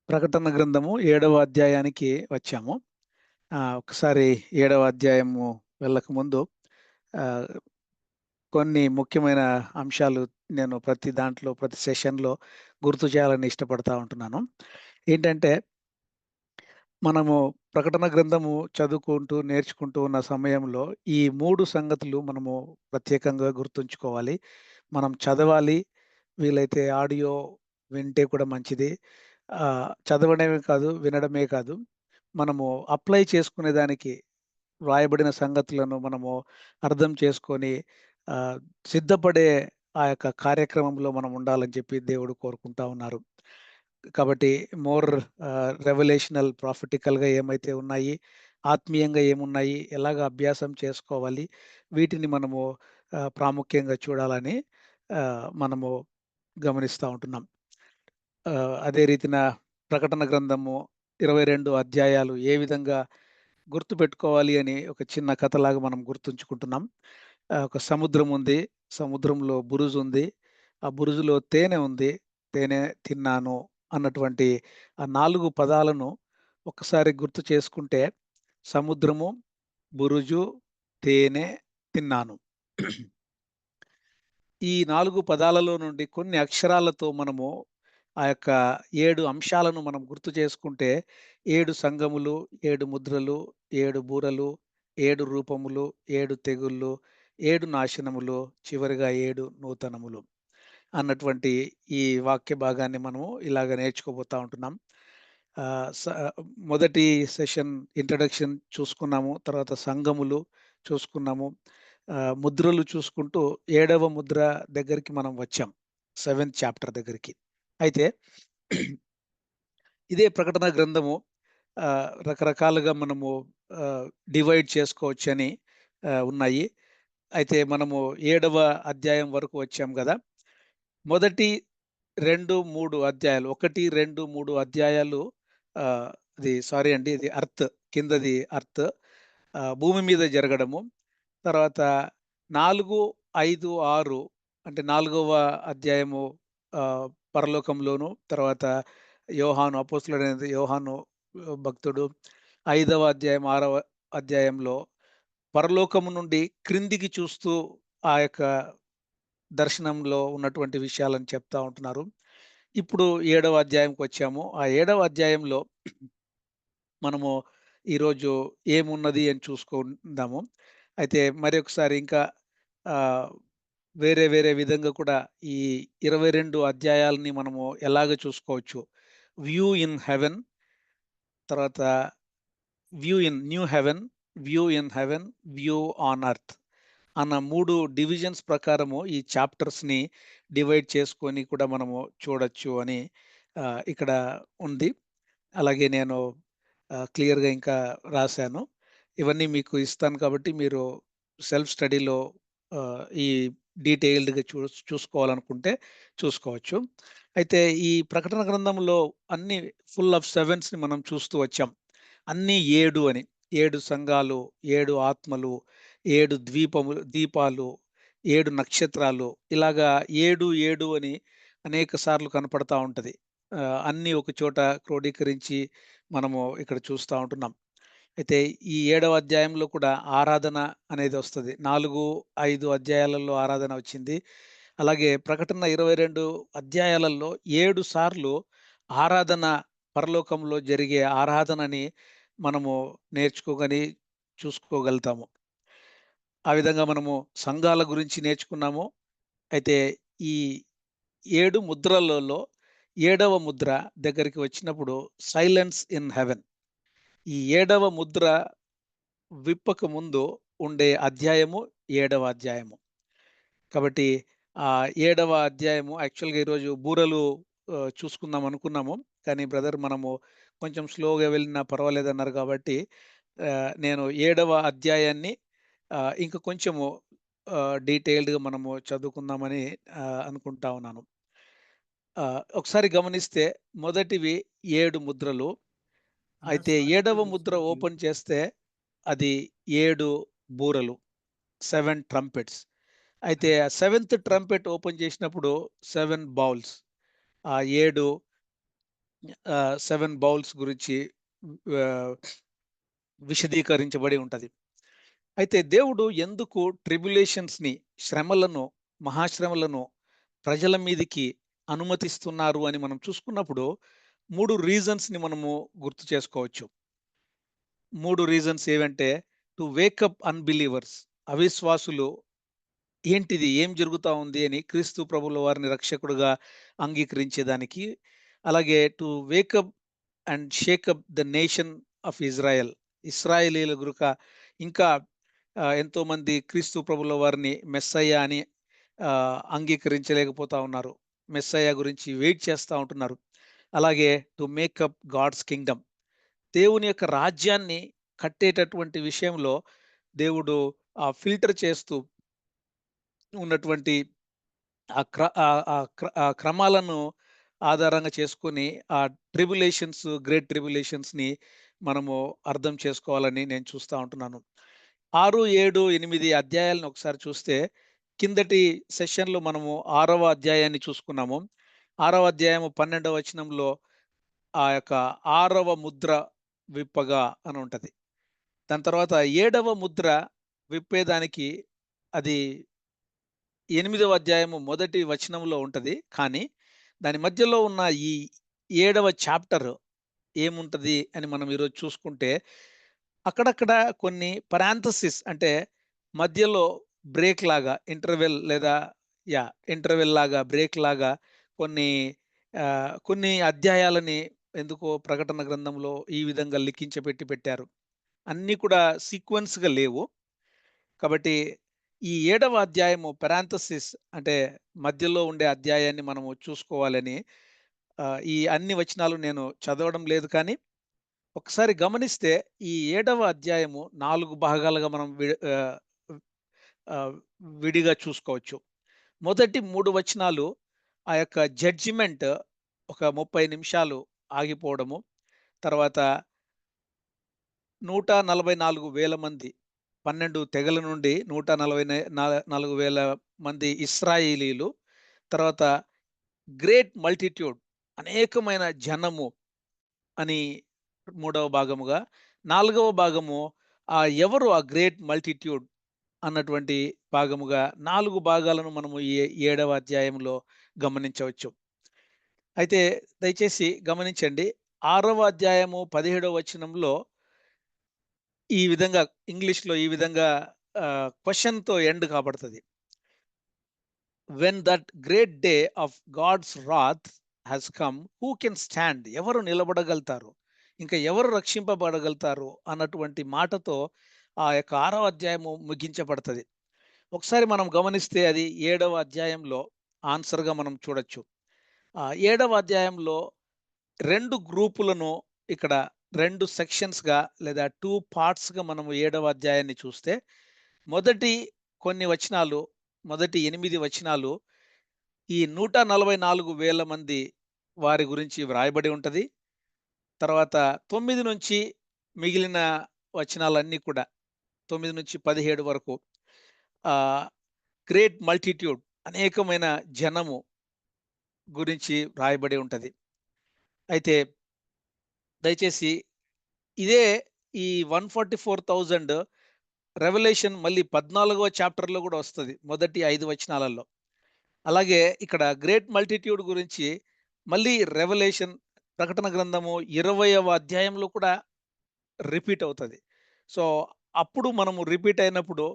ప్రకటన గ్రంథము 7వ అధ్యాయానికి వచ్చాము. ఒకసారి 7వ అధ్యాయము వెళ్ళకముందు ఆహ్, కొన్ని ముఖ్యమైన అంశాలు నేను ప్రతి సెషన్‌లో గుర్తు చేయాలని ఇష్టపడతా ఉంటున్నాను. ఏంటంటే, మనము ప్రకటన గ్రంథము చదువుకుంటూ, నేర్చుకుంటూ ఉన్న సమయంలో ఈ 3 సంగతులు మనము ప్రత్యేకంగా గుర్తుంచుకోవాలి. మనం చదవాలి. వీలైతే ఆడియో వింటే కూడా మంచిది. చదవడమే కాదు, వినడమే కాదు. మనము అప్లై చేసుకునేదానికి వ్రాయబడిన సంగతులను మనము అర్థం చేసుకొని ఆహ్, సిద్ధపడే ఆ యొక్క కార్యక్రమంలో మనం ఉండాలని చెప్పి దేవుడు కోరుకుంటా ఉన్నారు. కాబట్టి మోర్ రెవల్యూషనల్ ప్రాఫిటికల్‌గా ఏమైతే ఉన్నాయి, ఆత్మీయంగా ఏమున్నాయి, ఎలాగ అభ్యాసం చేసుకోవాలి, వీటిని మనము ప్రాముఖ్యంగా చూడాలని మనము గమనిస్తా ఉంటున్నాం. అదే రీతిన ప్రకటన గ్రంథము 22 అధ్యాయాలు ఏ విధంగా గుర్తుపెట్టుకోవాలి అని ఒక చిన్న కథలాగా మనం గుర్తుంచుకుంటున్నాం. ఒక సముద్రం ఉంది. సముద్రంలో బురుజు ఉంది. ఆ బురుజులో తేనె ఉంది. తేనె తిన్నాను అన్నటువంటి ఆ 4 పదాలను ఒక్కసారి గుర్తు చేసుకుంటే సముద్రము, బురుజు, తేనె, తిన్నాను. ఈ 4 పదాలలో నుండి కొన్ని అక్షరాలతో మనము ఆ యొక్క 7 అంశాలను మనం గుర్తు చేసుకుంటే 7 సంఘములు, 7 ముద్రలు, 7 బూరలు, 7 రూపములు, 7 తెగుళ్ళు, 7 నాశనములు, చివరిగా 7 నూతనములు అన్నటువంటి ఈ వాక్య భాగాన్ని మనము ఇలాగ నేర్చుకోబోతా ఉంటున్నాం. ఆహ్, స మొదటి సెషన్ ఇంట్రడక్షన్ చూసుకున్నాము. తర్వాత సంఘములు చూసుకున్నాము. ముద్రలు చూసుకుంటూ 7వ ముద్ర దగ్గరికి మనం వచ్చాం. సెవెంత్ చాప్టర్ దగ్గరికి. అయితే ఇదే ప్రకటన గ్రంథము రకరకాలుగా మనము డివైడ్ చేసుకోవచ్చని ఉన్నాయి. అయితే మనము 7వ అధ్యాయం వరకు వచ్చాం గదా! మొదటి 2, 3 అధ్యాయాలు 1, 2, 3 అధ్యాయాలు అది సారీ అండి. ఇది ఎర్త్ కిందది ఎర్త్ భూమి మీద జరగడము. తర్వాత 4, 5, 6 అంటే 4వ అధ్యాయము ఆహ్, పరలోకంలోను, తర్వాత అపోస్తలుడైన యోహాను భక్తుడు 5వ అధ్యాయం, 6వ అధ్యాయంలో పరలోకము నుండి క్రిందికి చూస్తూ ఆ యొక్క దర్శనంలో ఉన్నటువంటి విషయాలను చెప్తా ఉంటున్నారు. ఇప్పుడు 7వ అధ్యాయంకొచ్చాము. ఆ 7వ అధ్యాయంలో మనము ఈరోజు ఏమున్నది అని చూసుకుందాము. అయితే మరొకసారి ఇంకా ఆహ్, వేరే వేరే విధంగా కూడా ఈ 22 అధ్యాయాలని మనము ఎలాగ చూసుకోవచ్చు. వ్యూ ఇన్ హెవెన్, తర్వాత view in new heaven, view in heaven, view on earth అన్న 3 డివిజన్స్ ప్రకారము ఈ చాప్టర్స్‌ని డివైడ్ చేసుకొని కూడా మనము చూడొచ్చు అని ఇక్కడ ఉంది. అలాగే నేను క్లియర్‌గా ఇంకా రాశాను. ఇవన్నీ మీకు ఇస్తాను కాబట్టి మీరు సెల్ఫ్ స్టడీలో ఈ డీటెయిల్డ్‌గా చూసుకోవాలనుకుంటే చూసుకోవచ్చు. అయితే ఈ ప్రకటన గ్రంథంలో అన్ని ఫుల్ ఆఫ్ సెవెన్స్‌ని మనం చూస్తూ వచ్చాం. అన్నీ 7 అని. 7 సంఘాలు, 7 ఆత్మలు, 7 దీపాలు, 7 నక్షత్రాలు ఇలాగా 7, 7 అని అనేక సార్లు కనపడతా ఉంటది. అన్నీ ఒక చోట క్రోడీకరించి మనము ఇక్కడ చూస్తా ఉంటున్నాం. అయితే ఈ 7వ అధ్యాయంలో కూడా ఆరాధన అనేది వస్తది. 4, 5 అధ్యాయాలలో ఆరాధన వచ్చింది. అలాగే ప్రకటన 22 అధ్యాయాలలో 7 సార్లు ఆరాధన పరలోకంలో జరిగే ఆరాధనని మనము నేర్చుకోగని చూసుకోగలుగుతాము. ఆ విధంగా మనము సంఘాల గురించి నేర్చుకున్నాము. అయితే ఈ 7 ముద్రలలో 7వ ముద్ర దగ్గరికి వచ్చినప్పుడు సైలెన్స్ ఇన్ హెవెన్. ఈ 7వ ముద్ర విప్పక ముందు ఉండే అధ్యాయము 7వ అధ్యాయము. కాబట్టి 7వ అధ్యాయము యాక్చువల్‌గా ఈరోజు బూరలు చూసుకుందాం అనుకున్నాము. కానీ బ్రదర్ మనము కొంచెం స్లోగా వెళ్ళినా పర్వాలేదన్నారు కాబట్టి నేను 7వ అధ్యాయాన్ని ఇంక కొంచెము డీటెయిల్డ్‌గా మనము చదువుకుందామని అనుకుంటా ఉన్నాను. ఒకసారి గమనిస్తే మొదటివి 7 ముద్రలు. అయితే 7వ ముద్ర ఓపెన్ చేస్తే అది 7 బూరలు. 7 ట్రంపెట్స్. అయితే ఆ సెవెంత్ ట్రంపెట్ ఓపెన్ చేసినప్పుడు 7 బౌల్స్. ఆ 7 7 బౌల్స్ గురించి ఆహ్, విశదీకరించబడి ఉంటది. అయితే దేవుడు ఎందుకు ట్రిబ్యులేషన్స్‌ని, శ్రమలను, మహాశ్రమలను ప్రజల మీదికి అనుమతిస్తున్నారు అని మనం చూసుకున్నప్పుడు 3 రీజన్స్‌ని మనము గుర్తు చేసుకోవచ్చు. 3 రీజన్స్ ఏవంటే టు వేకప్ అన్‌బిలీవర్స్, అవిశ్వాసులు ఏంటిది? ఏం జరుగుతా ఉంది అని క్రీస్తు ప్రభువుల వారిని రక్షకుడుగా అంగీకరించేదానికి. అలాగే to wake up and shake up the nation of Israel. ఇశ్రాయేలీయుల గురక ఇంకా ఎంతోమంది క్రీస్తు ప్రభువుల వారిని మెస్సయ్య అని అంగీకరించలేకపోతా ఉన్నారు. మెస్సయ్య గురించి వెయిట్ చేస్తా ఉంటున్నారు. అలాగే టు మేకప్ గాడ్స్ కింగ్డమ్. దేవుని యొక్క రాజ్యాన్ని కట్టేటటువంటి విషయంలో దేవుడు ఫిల్టర్ చేస్తూ ఉన్నటువంటి ఆ క్రమాలను ఆధారంగా చేసుకొని ఆ గ్రేట్ ట్రిబ్యులేషన్స్‌ని మనము అర్థం చేసుకోవాలని నేను చూస్తా ఉంటున్నాను. 6, 7, 8 అధ్యాయాలను ఒకసారి చూస్తే కిందటి సెషన్‌లో మనము 6వ అధ్యాయాన్ని చూసుకున్నాము. 6వ అధ్యాయము 12వ వచనంలో ఆ యొక్క 6వ ముద్ర విప్పగా అని ఉంటది. దాని తర్వాత 7వ ముద్ర విప్పేదానికి అది 8వ అధ్యాయము మొదటి వచనంలో ఉంటది. కానీ దాని మధ్యలో ఉన్న ఈ 7వ చాప్టర్ ఏముంటది అని మనం ఈరోజు చూసుకుంటే, అక్కడక్కడ కొన్ని పరాంథసిస్ అంటే మధ్యలో బ్రేక్ లాగా ఇంటర్వెల్ లేదా ఇంటర్వెల్ లాగా, బ్రేక్ లాగా కొన్ని కొన్ని అధ్యాయాలని ఎందుకో ప్రకటన గ్రంథంలో ఈ విధంగా లిఖించపెట్టి పెట్టారు. అన్నీ కూడా సీక్వెన్స్‌గా లేవు. కాబట్టి ఈ 7వ అధ్యాయము పారాంథసిస్ అంటే మధ్యలో ఉండే అధ్యాయాన్ని మనము చూసుకోవాలని ఈ అన్ని వచనాలు నేను చదవడం లేదు కానీ, ఒకసారి గమనిస్తే ఈ 7వ అధ్యాయము 4 భాగాలుగా మనం ఆహ్, విడిగా చూసుకోవచ్చు. మొదటి 3 వచనాలు ఆ యొక్క జడ్జిమెంట్ ఒక 30 నిమిషాలు ఆగిపోవడము. తర్వాత 144,000 మంది 12 తెగల నుండి 144,000 మంది ఇశ్రాయేలీయులు. తర్వాత గ్రేట్ మల్టిట్యూడ్ అనేకమైన జనము అని మూడవ భాగముగా, నాలుగవ భాగము ఎవరు ఆ గ్రేట్ మల్టిట్యూడ్ అన్నటువంటి భాగముగా 4 భాగాలను మనము ఈ 7వ అధ్యాయంలో గమనించవచ్చు. అయితే దయచేసి గమనించండి. 6వ అధ్యాయము 17వ వచనంలో ఈ విధంగా ఇంగ్లీష్‌లో ఈ విధంగా క్వెషన్‌తో ఎండ్ కాబడతది. When that great day of God's wrath has come who can stand? ఎవరు నిలబడగలుగుతారు? ఇంకా ఎవరు రక్షింపబడగలుగుతారు? అన్నటువంటి మాటతో ఆ యొక్క 6వ అధ్యాయము ముగించబడతది. ఒకసారి మనం గమనిస్తే అది 7వ అధ్యాయంలో ఆన్సర్‌గా మనం చూడొచ్చు. 7వ అధ్యాయంలో 2 గ్రూపులను ఇక్కడ 2 సెక్షన్స్‌గా లేదా 2 పార్ట్స్‌గా మనము 7వ అధ్యాయాన్ని చూస్తే, మొదటి కొన్ని వచనాలు, మొదటి 8 వచనాలు ఈ 144,000 మంది వారి గురించి వ్రాయబడి ఉంటది. తర్వాత 9 నుంచి మిగిలిన వచనాలన్నీ కూడా 9-17 వరకు ఆహ్, గ్రేట్ మల్టిట్యూడ్ అనేకమైన జనము గురించి వ్రాయబడి ఉంటది. అయితే దయచేసి ఇదే ఈ 144,000 రెవల్యూషన్ మళ్ళీ 14వ చాప్టర్‌లో గూడా వస్తది. మొదటి 5 వచనాలలో. అలాగే ఇక్కడ గ్రేట్ మల్టిట్యూడ్ గురించి మళ్ళీ రెవల్యూషన్ ప్రకటన గ్రంథము 20వ అధ్యాయంలో కూడా రిపీట్ అవుతది. సో, అప్పుడు మనము రిపీట్ అయినప్పుడు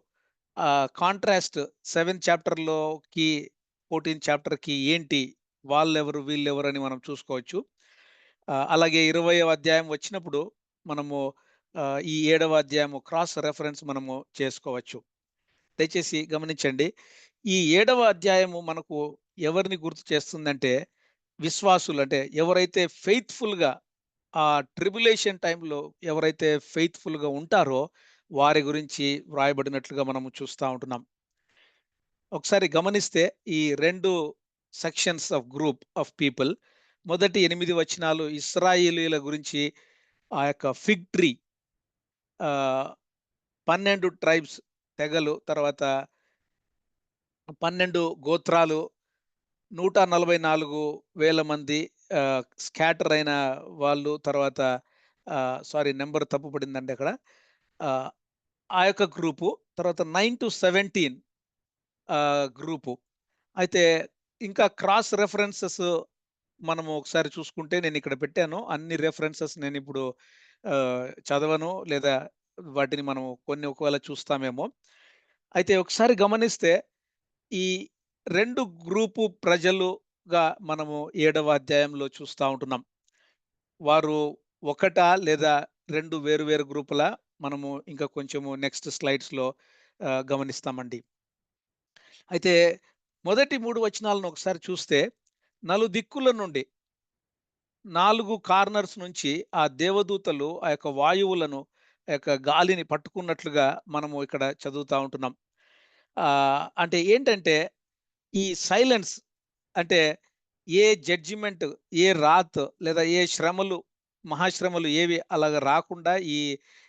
కాంట్రాస్ట్ 7 చాప్టర్‌లోకి 14 చాప్టర్‌కి ఏంటి? వాళ్ళెవరు? వీళ్ళెవరు? అని మనం చూసుకోవచ్చు. అలాగే 20వ అధ్యాయం వచ్చినప్పుడు మనము ఈ 7వ అధ్యాయము క్రాస్ రెఫరెన్స్ మనము చేసుకోవచ్చు. దయచేసి గమనించండి. ఈ 7వ అధ్యాయము మనకు ఎవరిని గుర్తు చేస్తుందంటే, విశ్వాసులు అంటే ఎవరైతే ఫెయిత్‌ఫుల్‌గా ఆ ట్రిబ్యులేషన్ టైమ్‌లో ఎవరైతే ఫెయిత్‌ఫుల్‌గా ఉంటారో వారి గురించి వ్రాయబడినట్లుగా మనము చూస్తా ఉంటున్నాం. ఒకసారి గమనిస్తే ఈ 2 sections of group of people మొదటి 8 వచనాలు ఇశ్రాయేలీయుల గురించి ఆ యొక్క ఫిగ్ ట్రీ ఆహ్, 12 ట్రైబ్స్ తెగలు తర్వాత 12 గోత్రాలు 144,000 మంది స్కాటర్ అయిన వాళ్ళు, తర్వాత సారీ, నంబర్ తప్పు పడిందండి అక్కడ. ఆహ్, ఆ యొక్క గ్రూపు, తర్వాత 9-17 గ్రూపు. అయితే ఇంకా క్రాస్ రెఫరెన్సెస్ మనము ఒకసారి చూసుకుంటే, నేనిక్కడ పెట్టాను. అన్ని రెఫరెన్సెస్ నేనిప్పుడు చదవను, లేదా వాటిని మనం కొన్ని ఒకవేళ చూస్తామేమో. అయితే ఒకసారి గమనిస్తే, ఈ 2 గ్రూపు ప్రజలుగా మనము 7వ అధ్యాయంలో చూస్తా ఉంటున్నాం. వారు ఒకటా, లేదా 2 వేరు వేరు గ్రూపులా? మనము ఇంకా కొంచెము నెక్స్ట్ స్లైడ్స్‌లో గమనిస్తామండి. అయితే మొదటి 3 వచనాలను ఒకసారి చూస్తే, నలుదిక్కుల నుండి, 4 కార్నర్స్ నుంచి ఆ దేవదూతలు ఆ యొక్క వాయువులను, ఆ యొక్క గాలిని పట్టుకున్నట్లుగా మనము ఇక్కడ చదువుతా ఉంటున్నాం. అంటే ఏంటంటే, ఈ సైలెన్స్ అంటే ఏ జడ్జిమెంట్, ఏ రాత్ లేదా ఏ శ్రమలు, మహాశ్రమలు ఏవి అలాగ రాకుండా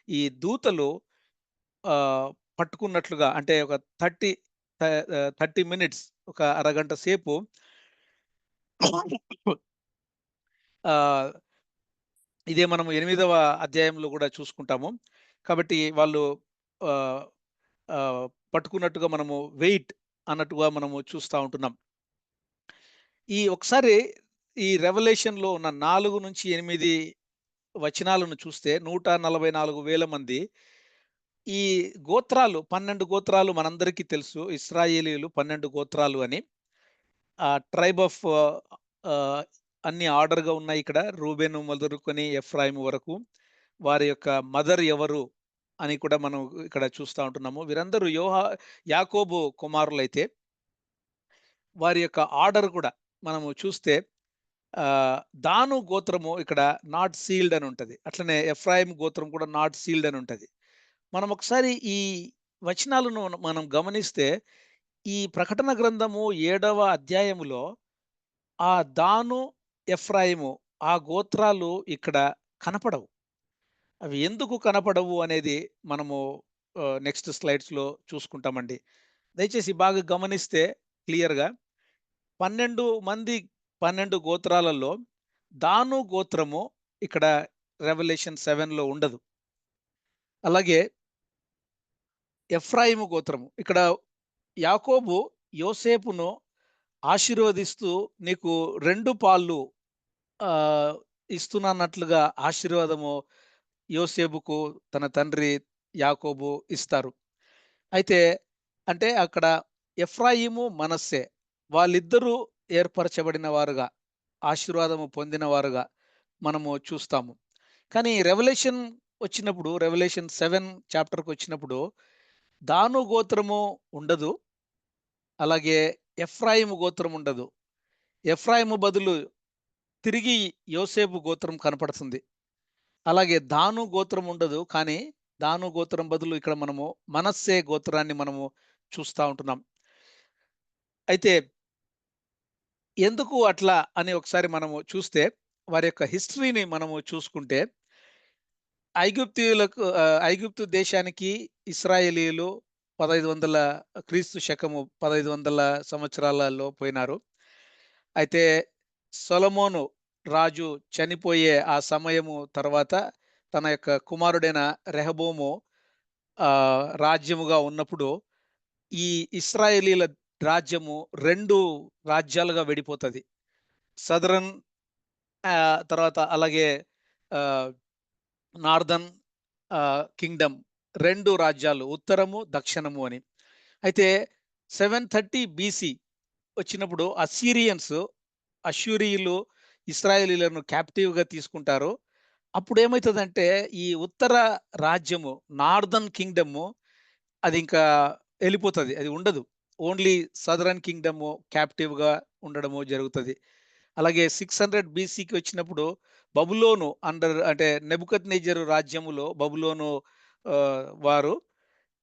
ఈ దూతలు ఆహ్, పట్టుకున్నట్లుగా, అంటే ఒక 30 మినిట్స్, ఒక అరగంట సేపు ఆహ్, ఇదే మనం 8వ అధ్యాయంలో గూడా చూసుకుంటాము. కాబట్టి వాళ్ళు ఆహ్, ఆహ్, పట్టుకున్నట్టుగా మనము వెయిట్ అన్నట్టుగా మనము చూస్తా ఉంటున్నాం. ఒకసారి ఈ రెవల్యూషన్‌లో ఉన్న 4-8 వచనాలను చూస్తే, 144,000 మంది, ఈ గోత్రాలు 12 గోత్రాలు మనందరికీ తెలుసు. ఇశ్రాయేలీయులు 12 గోత్రాలు అని. ట్రైబ్ ఆఫ్ ఆహ్, అన్ని ఆర్డర్‌గా ఉన్నాయి ఇక్కడ. రూబెను మొదలుకొని ఎఫ్రాయిము వరకు. వారి యొక్క మదర్ ఎవరు అని కూడా మనం ఇక్కడ చూస్తా ఉంటున్నాము. వీరందరూ యాకోబు కుమారులైతే, వారి యొక్క ఆర్డర్ కూడా మనము చూస్తే, దాను గోత్రము ఇక్కడ నాట్ సీల్డ్ అని ఉంటది. అట్లనే ఎఫ్రాయిం గోత్రం కూడా నాట్ సీల్డ్ అని ఉంటది. మనం ఒకసారి ఈ వచనాలను మనం గమనిస్తే, ఈ ప్రకటన గ్రంథము 7వ అధ్యాయములో ఆ దాను, ఎఫ్రాయిము ఆ గోత్రాలు ఇక్కడ కనపడవు. అవి ఎందుకు కనపడవు అనేది మనము నెక్స్ట్ స్లైడ్స్‌లో చూసుకుంటామండి. దయచేసి బాగా గమనిస్తే క్లియర్‌గా, 12 మంది, 12 గోత్రాలలో దాను గోత్రము ఇక్కడ రెవల్యూషన్ 7లో ఉండదు. అలాగే ఎఫ్రాయిము గోత్రము ఇక్కడ యాకోబు యోసేపును ఆశీర్వదిస్తూ, నీకు 2 పాళ్ళు ఆహ్, ఇస్తున్నానట్లుగా ఆశీర్వాదము యోసేపుకు తన తండ్రి యాకోబు ఇస్తారు. అయితే అంటే అక్కడ ఎఫ్రాయిము, మనస్సే వాళ్ళిద్దరూ ఏర్పరచబడిన వారుగా, ఆశీర్వాదము పొందిన వారుగా మనము చూస్తాము. కానీ రెవల్యూషన్ 7 చాప్టర్‌కొచ్చినప్పుడు దాను గోత్రము ఉండదు. అలాగే ఎఫ్రాయిము గోత్రం ఉండదు. ఎఫ్రాయిము బదులు తిరిగి యోసేపు గోత్రం కనపడుతుంది. అలాగే దాను గోత్రం ఉండదు. కానీ దాను గోత్రం బదులు ఇక్కడ మనము మనస్సే గోత్రాన్ని మనము చూస్తా ఉంటున్నాం. అయితే ఎందుకు అట్లా అని ఒకసారి మనము చూస్తే, వారి యొక్క హిస్టరీని మనము చూసుకుంటే, ఐగుప్తు దేశానికి ఇశ్రాయేలీయులు 1500 క్రీస్తు శకము 1500 సంవత్సరాలలో పోయినారు. అయితే సొలొమోను రాజు చనిపోయే ఆ సమయము తర్వాత, తన యొక్క కుమారుడైన రెహబాము రాజ్యముగా ఉన్నప్పుడు, ఈ ఇశ్రాయేలీయుల రాజ్యము 2 రాజ్యాలుగా విడిపోతది. సదరన్ తర్వాత అలాగే ఆహ్, నార్దర్న్ కింగ్‌డమ్, 2 రాజ్యాలు, ఉత్తరము, దక్షిణము అని. అయితే 730 బీసీ వచ్చినప్పుడు అష్షూరీయులు ఇశ్రాయేలీయులను క్యాప్టివ్‌గా తీసుకుంటారు. అప్పుడేమైతదంటే, ఈ ఉత్తర రాజ్యము, నార్దర్న్ కింగ్‌డము, అది ఇంకా ఎళ్ళిపోతది. అది ఉండదు. ఓన్లీ సదరన్ కింగ్‌డము క్యాప్టివ్‌గా ఉండడము జరుగుతది. అలాగే 600 బీసీకి వచ్చినప్పుడు అంటే నెబుకద్నెజరు రాజ్యములో బబులోను వారు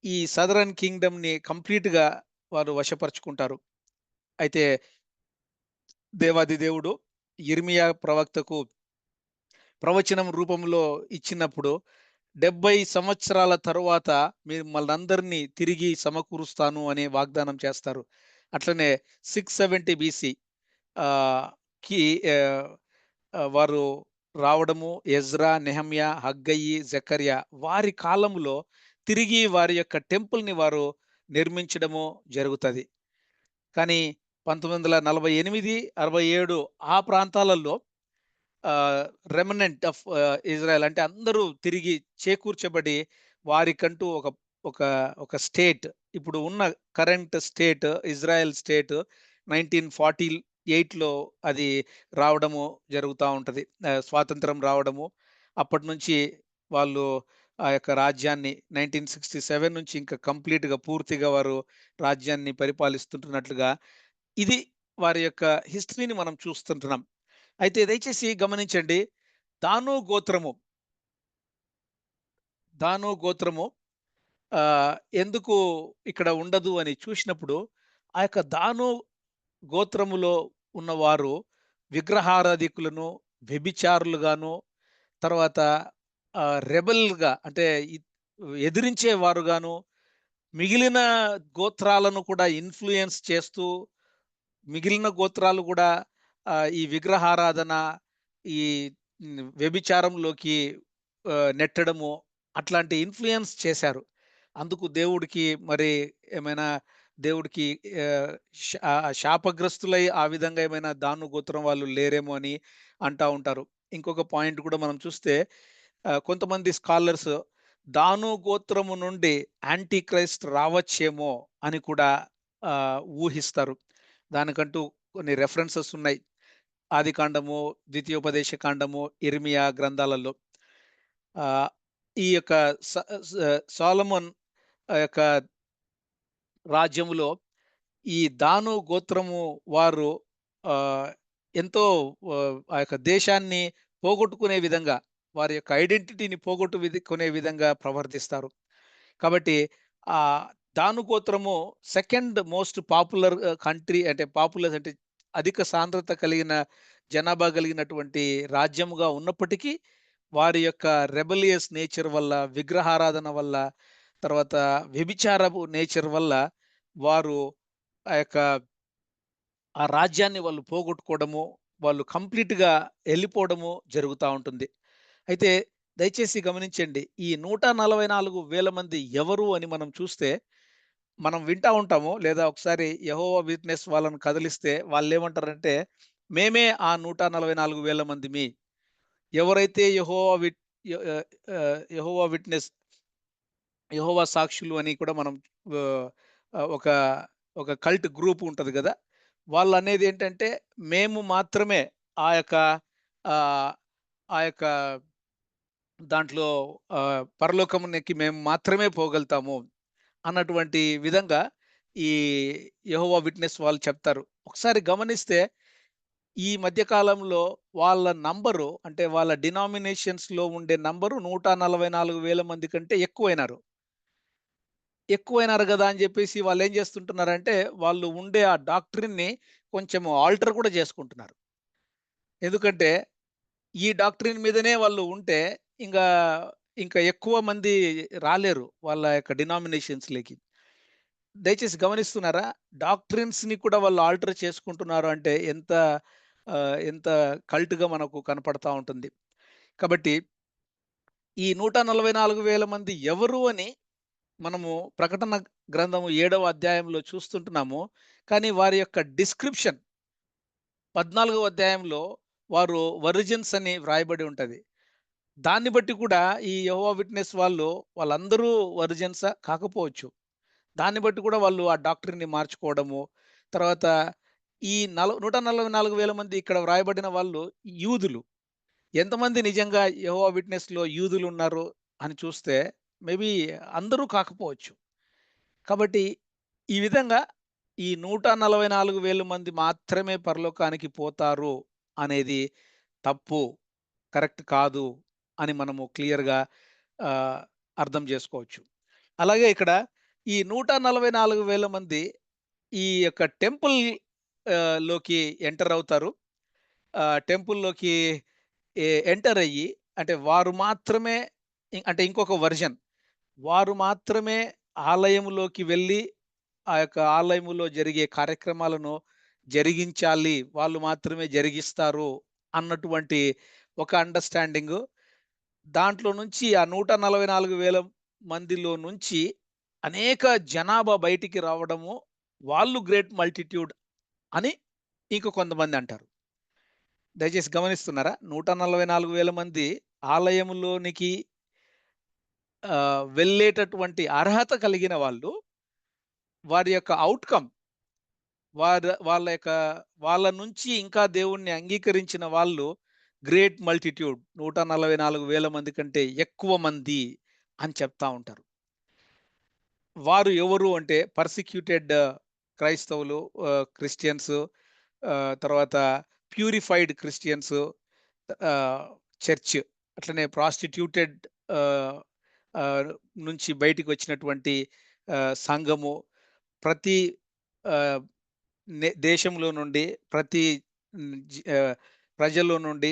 ఈ సదరన్ కింగ్‌డమ్‌ని కంప్లీట్‌గా వారు వశపరుచుకుంటారు. అయితే దేవాది దేవుడు యిర్మీయా ప్రవక్తకు ప్రవచనం రూపంలో ఇచ్చినప్పుడు, 70 సంవత్సరాల తరువాత మిమ్మల్నందరినీ తిరిగి సమకూరుస్తాను అనే వాగ్దానం చేస్తారు. అట్లనే 670 బీసీ ఆహ్, కి ఆహ్, వారు రావడము, ఎజ్రా, నెహెమ్యా, హగ్గయి, జెకర్యా వారి కాలంలో తిరిగి వారి యొక్క టెంపుల్‌ని వారు నిర్మించడము జరుగుతది. కానీ 1948, 67 ఆ ప్రాంతాలలో ఆహ్, రెమనెంట్ ఆఫ్ ఇజ్రాయెల్ అంటే అందరూ తిరిగి చేకూర్చబడి వారికంటూ ఒక ఒక స్టేట్ ఇప్పుడు ఉన్న కరెంట్ స్టేట్ ఇజ్రాయెల్ స్టేట్ 1948లో అది రావడము జరుగుతా ఉంటది. స్వాతంత్రం రావడము. అప్పటినుంచి వాళ్ళు ఆ యొక్క రాజ్యాన్ని 1967 నుంచి ఇంకా కంప్లీట్‌గా పూర్తిగా వారు రాజ్యాన్ని పరిపాలిస్తుంటున్నట్లుగా ఇది వారి యొక్క హిస్టరీని మనం చూస్తుంటున్నాం. అయితే దయచేసి గమనించండి. దాను గోత్రము, దాను గోత్రము ఆహ్, ఎందుకు ఇక్కడ ఉండదు అని చూసినప్పుడు, ఆ యొక్క దాను గోత్రములో ఉన్నవారు విగ్రహారాధికులను, వ్యభిచారులుగాను, తర్వాత రెబెల్‌గా అంటే ఇ ఎదిరించేవారుగాను, మిగిలిన గోత్రాలను కూడా ఇన్‌ఫ్లూయెన్స్ చేస్తూ మిగిలిన గోత్రాలు గూడా ఈ విగ్రహారాధన, ఈ వ్యభిచారంలోకి నెట్టడము అట్లాంటి ఇన్‌ఫ్లూయన్స్ చేశారు. అందుకు దేవుడికి మరి ఏమైనా దేవుడికి ఆహ్, శాపగ్రస్తులై ఆ విధంగా ఏమైనా దాను గోత్రం వాళ్ళు లేరేమో అని అంటా ఉంటారు. ఇంకొక పాయింట్ కూడా మనం చూస్తే కొంతమంది స్కాలర్స్ దాను గోత్రము నుండి యాంటీ క్రైస్ట్ రావచ్చేమో అని కూడా ఊహిస్తారు. దానికంటూ కొన్ని రెఫరెన్సెస్ ఉన్నాయి. ఆదికాండము, ద్వితీయోపదేశ కాండము, ఇర్మియా గ్రంథాలలో. ఆహ్, ఈ యొక్క స స సొలొమోన్ యొక్క రాజ్యములో ఈ దాను గోత్రము వారు ఆహ్, ఎంతో ఆ యొక్క దేశాన్ని పోగొట్టుకునే విధంగా, వారి యొక్క ఐడెంటిటీని కొనే విధంగా ప్రవర్తిస్తారు. కాబట్టి ఆహ్, దాను గోత్రము సెకండ్ మోస్ట్ పాపులర్ కంట్రీ అంటే పాపులర్ అంటే అధిక సాంద్రత కలిగిన జనాభా కలిగినటువంటి రాజ్యముగా ఉన్నప్పటికీ, వారి యొక్క రెబెలియస్ నేచర్ వల్ల, విగ్రహారాధన వల్ల, తర్వాత వ్యభిచారపు నేచర్ వల్ల వారు ఆ యొక్క ఆ రాజ్యాన్ని వాళ్ళు పోగొట్టుకోవడము, వాళ్ళు కంప్లీట్‌గా ఎళ్ళిపోవడము జరుగుతా ఉంటుంది. అయితే దయచేసి గమనించండి. ఈ 144,000 మంది ఎవరు అని మనం చూస్తే, మనం వింటా ఉంటాము. లేదా ఒకసారి యెహోవా విట్‌నెస్ వాళ్ళని కదిలిస్తే వాళ్ళేమంటారంటే, మేమే ఆ 144,000 మందిమి. ఎవరైతే య ఆహ్, యెహోవా విట్‌నెస్, యెహోవా సాక్షులు అని కూడా మనం ఆహ్, ఆహ్, ఒక ఒక కల్ట్ గ్రూప్ ఉంటది గదా! వాళ్ళనేదేంటంటే, మేము మాత్రమే ఆ యొక్క ఆహ్, ఆ యొక్క దాంట్లో పరలోకమునకి మేము మాత్రమే పోగలుగుతాము అన్నటువంటి విధంగా ఈ యెహోవా విట్‌నెస్ వాళ్ళు చెప్తారు. ఒకసారి గమనిస్తే ఈ మధ్య కాలంలో వాళ్ళ నంబరు అంటే వాళ్ళ డినామినేషన్స్‌లో ఉండే నంబరు 144,000 మంది కంటే ఎక్కువైనారు. ఎక్కువైనారు గదా! అని జెప్పేసి వాళ్ళేం జేస్తుంటున్నారంటే, వాళ్ళు ఉండే ఆ డాక్ట్రిన్‌ని కొంచెం ఆల్టర్ కూడా జేసుకుంటున్నారు. ఎందుకంటే, ఈ డాక్ట్రిన్ మీదనే వాళ్ళు ఉంటే, ఇంగా ఇంకా ఎక్కువ మంది రాలేరు వాళ్ళ యొక్క డినామినేషన్స్‌లకి. దయచేసి గమనిస్తున్నారా? డాక్ట్రిన్స్‌ని కూడా వాళ్ళు ఆల్టర్ చేసుకుంటున్నారు అంటే ఎంత కల్ట్‌గా మనకు కనపడతా ఉంటుంది. కాబట్టి ఈ 144,000 మంది ఎవరు అని మనము ప్రకటన గ్రంథము 7వ అధ్యాయంలో చూస్తుంటున్నాము. కానీ వారి యొక్క డిస్క్రిప్షన్ 14వ అధ్యాయంలో వారు వర్జిన్స్ అని వ్రాయబడి ఉంటది. దాన్ని బట్టి కూడా ఈ యెహోవా విట్‌నెస్ వాళ్ళందరూ వర్జిన్సా? కాకపోవచ్చు. దాన్ని బట్టి కూడా వాళ్ళు ఆ డాక్ట్రిన్‌ని మార్చుకోవడము. తర్వాత ఈ 144,000 మంది ఇక్కడ వ్రాయబడిన వాళ్ళు యూదులు. ఎంతమంది నిజంగా యెహోవా విట్‌నెస్‌లో యూదులున్నారు అని చూస్తే మేబీ అందరూ కాకపోవచ్చు. కాబట్టి ఈ విధంగా ఈ 144,000 మంది మాత్రమే పరలోకానికి పోతారు అనేది తప్పు. కరెక్ట్ కాదు అని మనము క్లియర్‌గా ఆహ్, అర్థం జేసుకోవచ్చు. అలాగే ఇక్కడ ఈ 144,000 మంది ఈ యొక్క టెంపుల్ లోకి ఎంటర్ అవుతారు. టెంపుల్‌లోకి ఎంటర్ అయ్యి అంటే వారు మాత్రమే అంటే ఇంకొక వెర్షన్ వారు మాత్రమే ఆలయములోకి వెళ్ళి, ఆ యొక్క ఆలయములో జరిగే కార్యక్రమాలను జరిగించాలి, వాళ్ళు మాత్రమే జరిగిస్తారు అన్నటువంటి ఒక అండర్‌స్టాండింగు. దాంట్లో నుంచి ఆ 144,000 మందిలో నుంచి అనేక జనాభా బయటికి రావడము, వాళ్ళు గ్రేట్ మల్టిట్యూడ్ అని ఇంక కొంతమంది అంటారు. దయచేసి గమనిస్తున్నారా? 144,000 మంది ఆలయములోనికి వెళ్ళేటటువంటి అర్హత కలిగిన వాళ్ళు, వారి యొక్క ఔట్‌కమ్ వాళ్ళ యొక్క వాళ్ళ నుంచి ఇంకా దేవుణ్ణి అంగీకరించిన వాళ్ళు గ్రేట్ మల్టిట్యూడ్ 144,000 మంది కంటే ఎక్కువ మంది అని చెప్తా ఉంటారు. వారు ఎవరు అంటే పర్సిక్యూటెడ్ క్రైస్తవులు, క్రిస్టియన్స్, తర్వాత ప్యూరిఫైడ్ క్రిస్టియన్స్, ఆహ్, చర్చ్, అట్లనే ప్రాస్టిట్యూటెడ్ ఆహ్, ఆహ్, నుంచి బయటికొచ్చినటువంటి సంఘము, ప్రతి ఆహ్, దేశంలో నుండి, ప్రతి హ్మ్, ప్రజల్లో నుండి,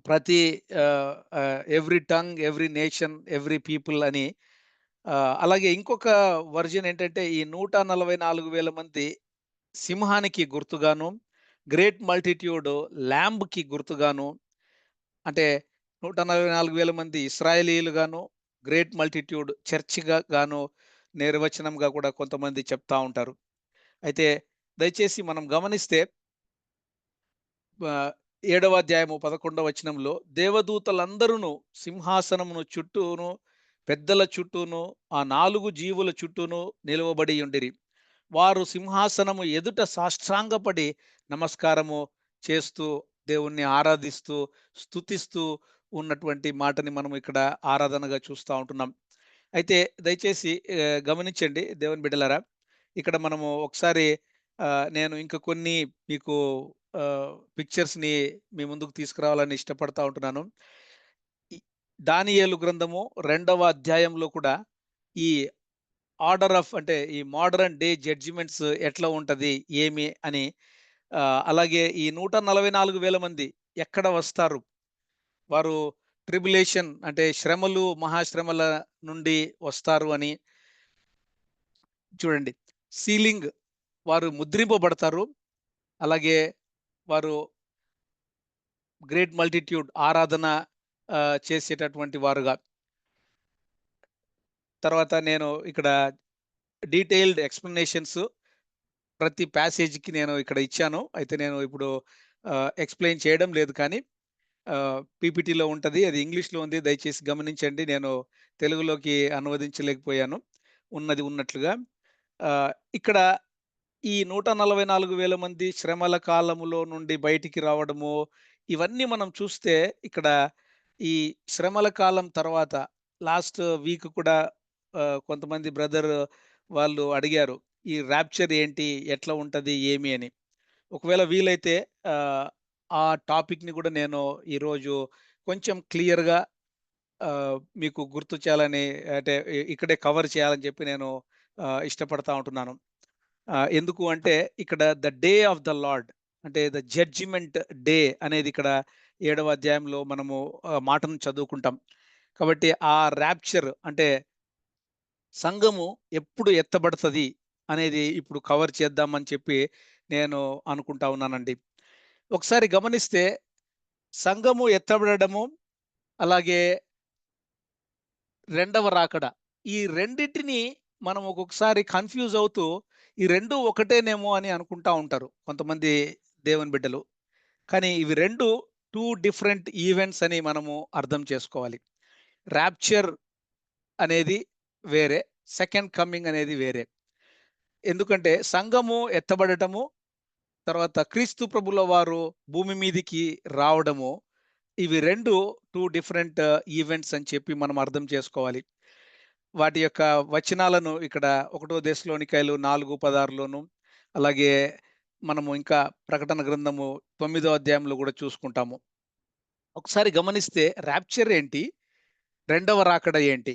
ప్రతి every tongue, every nation, every people అని. అలాగే ఇంకొక వర్షన్ ఏంటంటే, ఈ 144,000 మంది సింహానికి గుర్తుగాను, గ్రేట్ మల్టిట్యూడ్ లాంబ్‌కి గుర్తుగాను, అంటే 144,000 మంది ఇశ్రాయేలీయులుగాను, గ్రేట్ మల్టిట్యూడ్ చర్చ్‌గా గాను నిర్వచనంగా కూడా కొంతమంది చెప్తా ఉంటారు. అయితే దయచేసి మనం గమనిస్తే ఆహ్, 7వ అధ్యాయము 11వ వచనంలో దేవదూతలందరూను సింహాసనమును చుట్టూను, పెద్దల చుట్టూను, ఆ 4 జీవుల చుట్టూను నిలువబడి ఉండిరి. వారు సింహాసనము ఎదుట సాష్టాంగపడి నమస్కారము చేస్తూ, దేవుణ్ణి ఆరాధిస్తూ, స్తుతిస్తూ ఉన్నటువంటి మాటని మనం ఇక్కడ ఆరాధనగా చూస్తా ఉంటున్నాం. అయితే దయచేసి గమనించండి దేవుని బిడ్డలారా. ఇక్కడ మనము ఒకసారి నేను ఇంకా కొన్ని మీకు పిక్చర్స్‌ని మీ ముందుకు తీసుకురావాలని ఇష్టపడతా ఉంటున్నాను. ఈ దానియేలు గ్రంథము 2వ అధ్యాయంలో కూడా ఈ ఆర్డర్ ఆఫ్, అంటే ఈ మోడరన్ డే జడ్జిమెంట్స్ ఎట్లా ఉంటది? ఏమి అని, అలాగే ఈ 144,000 మంది ఎక్కడ వస్తారు? వారు ట్రిబులేషన్ అంటే శ్రమలు, మహాశ్రమల నుండి వస్తారు అని చూడండి. సీలింగ్, వారు ముద్రింపబడతారు. అలాగే వారు గ్రేట్ మల్టిట్యూడ్ ఆరాధన చేసేటటువంటి వారుగా. తర్వాత నేను ఇక్కడ డీటెయిల్డ్ ఎక్స్‌ప్లనేషన్స్ ప్రతి ప్యాసేజ్‌కి నేను ఇక్కడ ఇచ్చాను. అయితే నేను ఇప్పుడు ఎక్స్‌ప్లెయిన్ చేయడం లేదు కానీ పీపీటీలో ఉంటది. అది ఇంగ్లీష్‌లో ఉంది. దయచేసి గమనించండి. నేను తెలుగులోకి అనువదించలేకపోయాను. ఉన్నది ఉన్నట్లుగా. ఇక్కడ ఈ 144,000 మంది శ్రమల కాలములో నుండి బయటికి రావడము, ఇవన్నీ మనం చూస్తే ఇక్కడ ఈ శ్రమల కాలం తర్వాత లాస్ట్ వీక్ కూడా కొంతమంది బ్రదర్ వాళ్ళు అడిగారు. ఈ రాప్చర్ ఏంటి? ఎట్లా ఉంటది? ఏమి అని. ఒకవేళ వీలైతే ఆహ్, ఆ టాపిక్‌ని కూడా నేను ఈరోజు కొంచెం క్లియర్‌గా మీకు గుర్తు చేయాలని, అంటే ఇక్కడే కవర్ చేయాలని చెప్పి నేను ఇష్టపడతా ఉంటున్నాను. ఎందుకు అంటే ఇక్కడ the day of the lord, అంటే ద జడ్జిమెంట్ డే అనేది ఇక్కడ 7వ అధ్యాయంలో మనము మాటను చదువుకుంటాం. కాబట్టి ఆ రాప్చర్ అంటే సంఘము ఎప్పుడు ఎత్తబడతది అనేది ఇప్పుడు కవర్ చేద్దామని చెప్పి నేను అనుకుంటా ఉన్నానండి. ఒకసారి గమనిస్తే సంఘము ఎత్తబడడము, అలాగే రెండవ రాకడ, ఈ రెండిటిని మనం ఒక్కొక్కసారి కన్‌ఫ్యూజ్ అవుతూ ఈ 2 ఒకటేనేమో అని అనుకుంటా ఉంటారు కొంతమంది దేవుని బిడ్డలు. కానీ ఇవి 2 డిఫరెంట్ ఈవెంట్స్ అని మనము అర్థం చేసుకోవాలి. రాప్చర్ అనేది వేరే, సెకండ్ కమింగ్ అనేది వేరే. ఎందుకంటే సంఘము ఎత్తబడటము, తర్వాత క్రీస్తు ప్రభుల వారు భూమి మీదికి రావడము, ఇవి 2 డిఫరెంట్ ఈవెంట్స్ అని చెప్పి మనం అర్థం చేసుకోవాలి. వాటి యొక్క వచనాలను ఇక్కడ 1 దెస్సలోనికైలు 4:16లోను, అలాగే మనము ఇంకా ప్రకటన గ్రంథము 9దో అధ్యాయంలో గూడా చూసుకుంటాము. ఒకసారి గమనిస్తే రాప్చర్ ఏంటి? రెండవ రాకడ ఏంటి?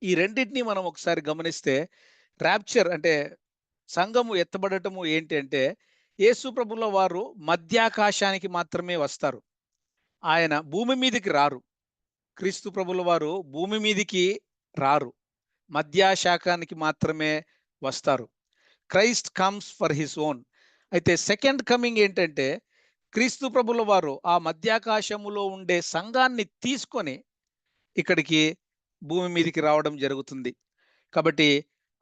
ఈ రెండిటిని మనం ఒకసారి గమనిస్తే, రాప్చర్ అంటే సంఘము ఎత్తబడటము ఏంటి అంటే, యేసు ప్రభుల వారు మధ్యాకాశానికి మాత్రమే వస్తారు. ఆయన భూమి మీదికి రారు. క్రీస్తు ప్రభుల వారు భూమి మీదికి రారు. మధ్యాశాకానికి మాత్రమే వస్తారు. Christ comes for his own. అయితే సెకండ్ కమింగ్ ఏంటంటే క్రీస్తు ప్రభుల వారు ఆ మధ్యాకాశములో ఉండే సంఘాన్ని తీసుకొని ఇక్కడికి భూమి మీదికి రావడం జరుగుతుంది. కాబట్టి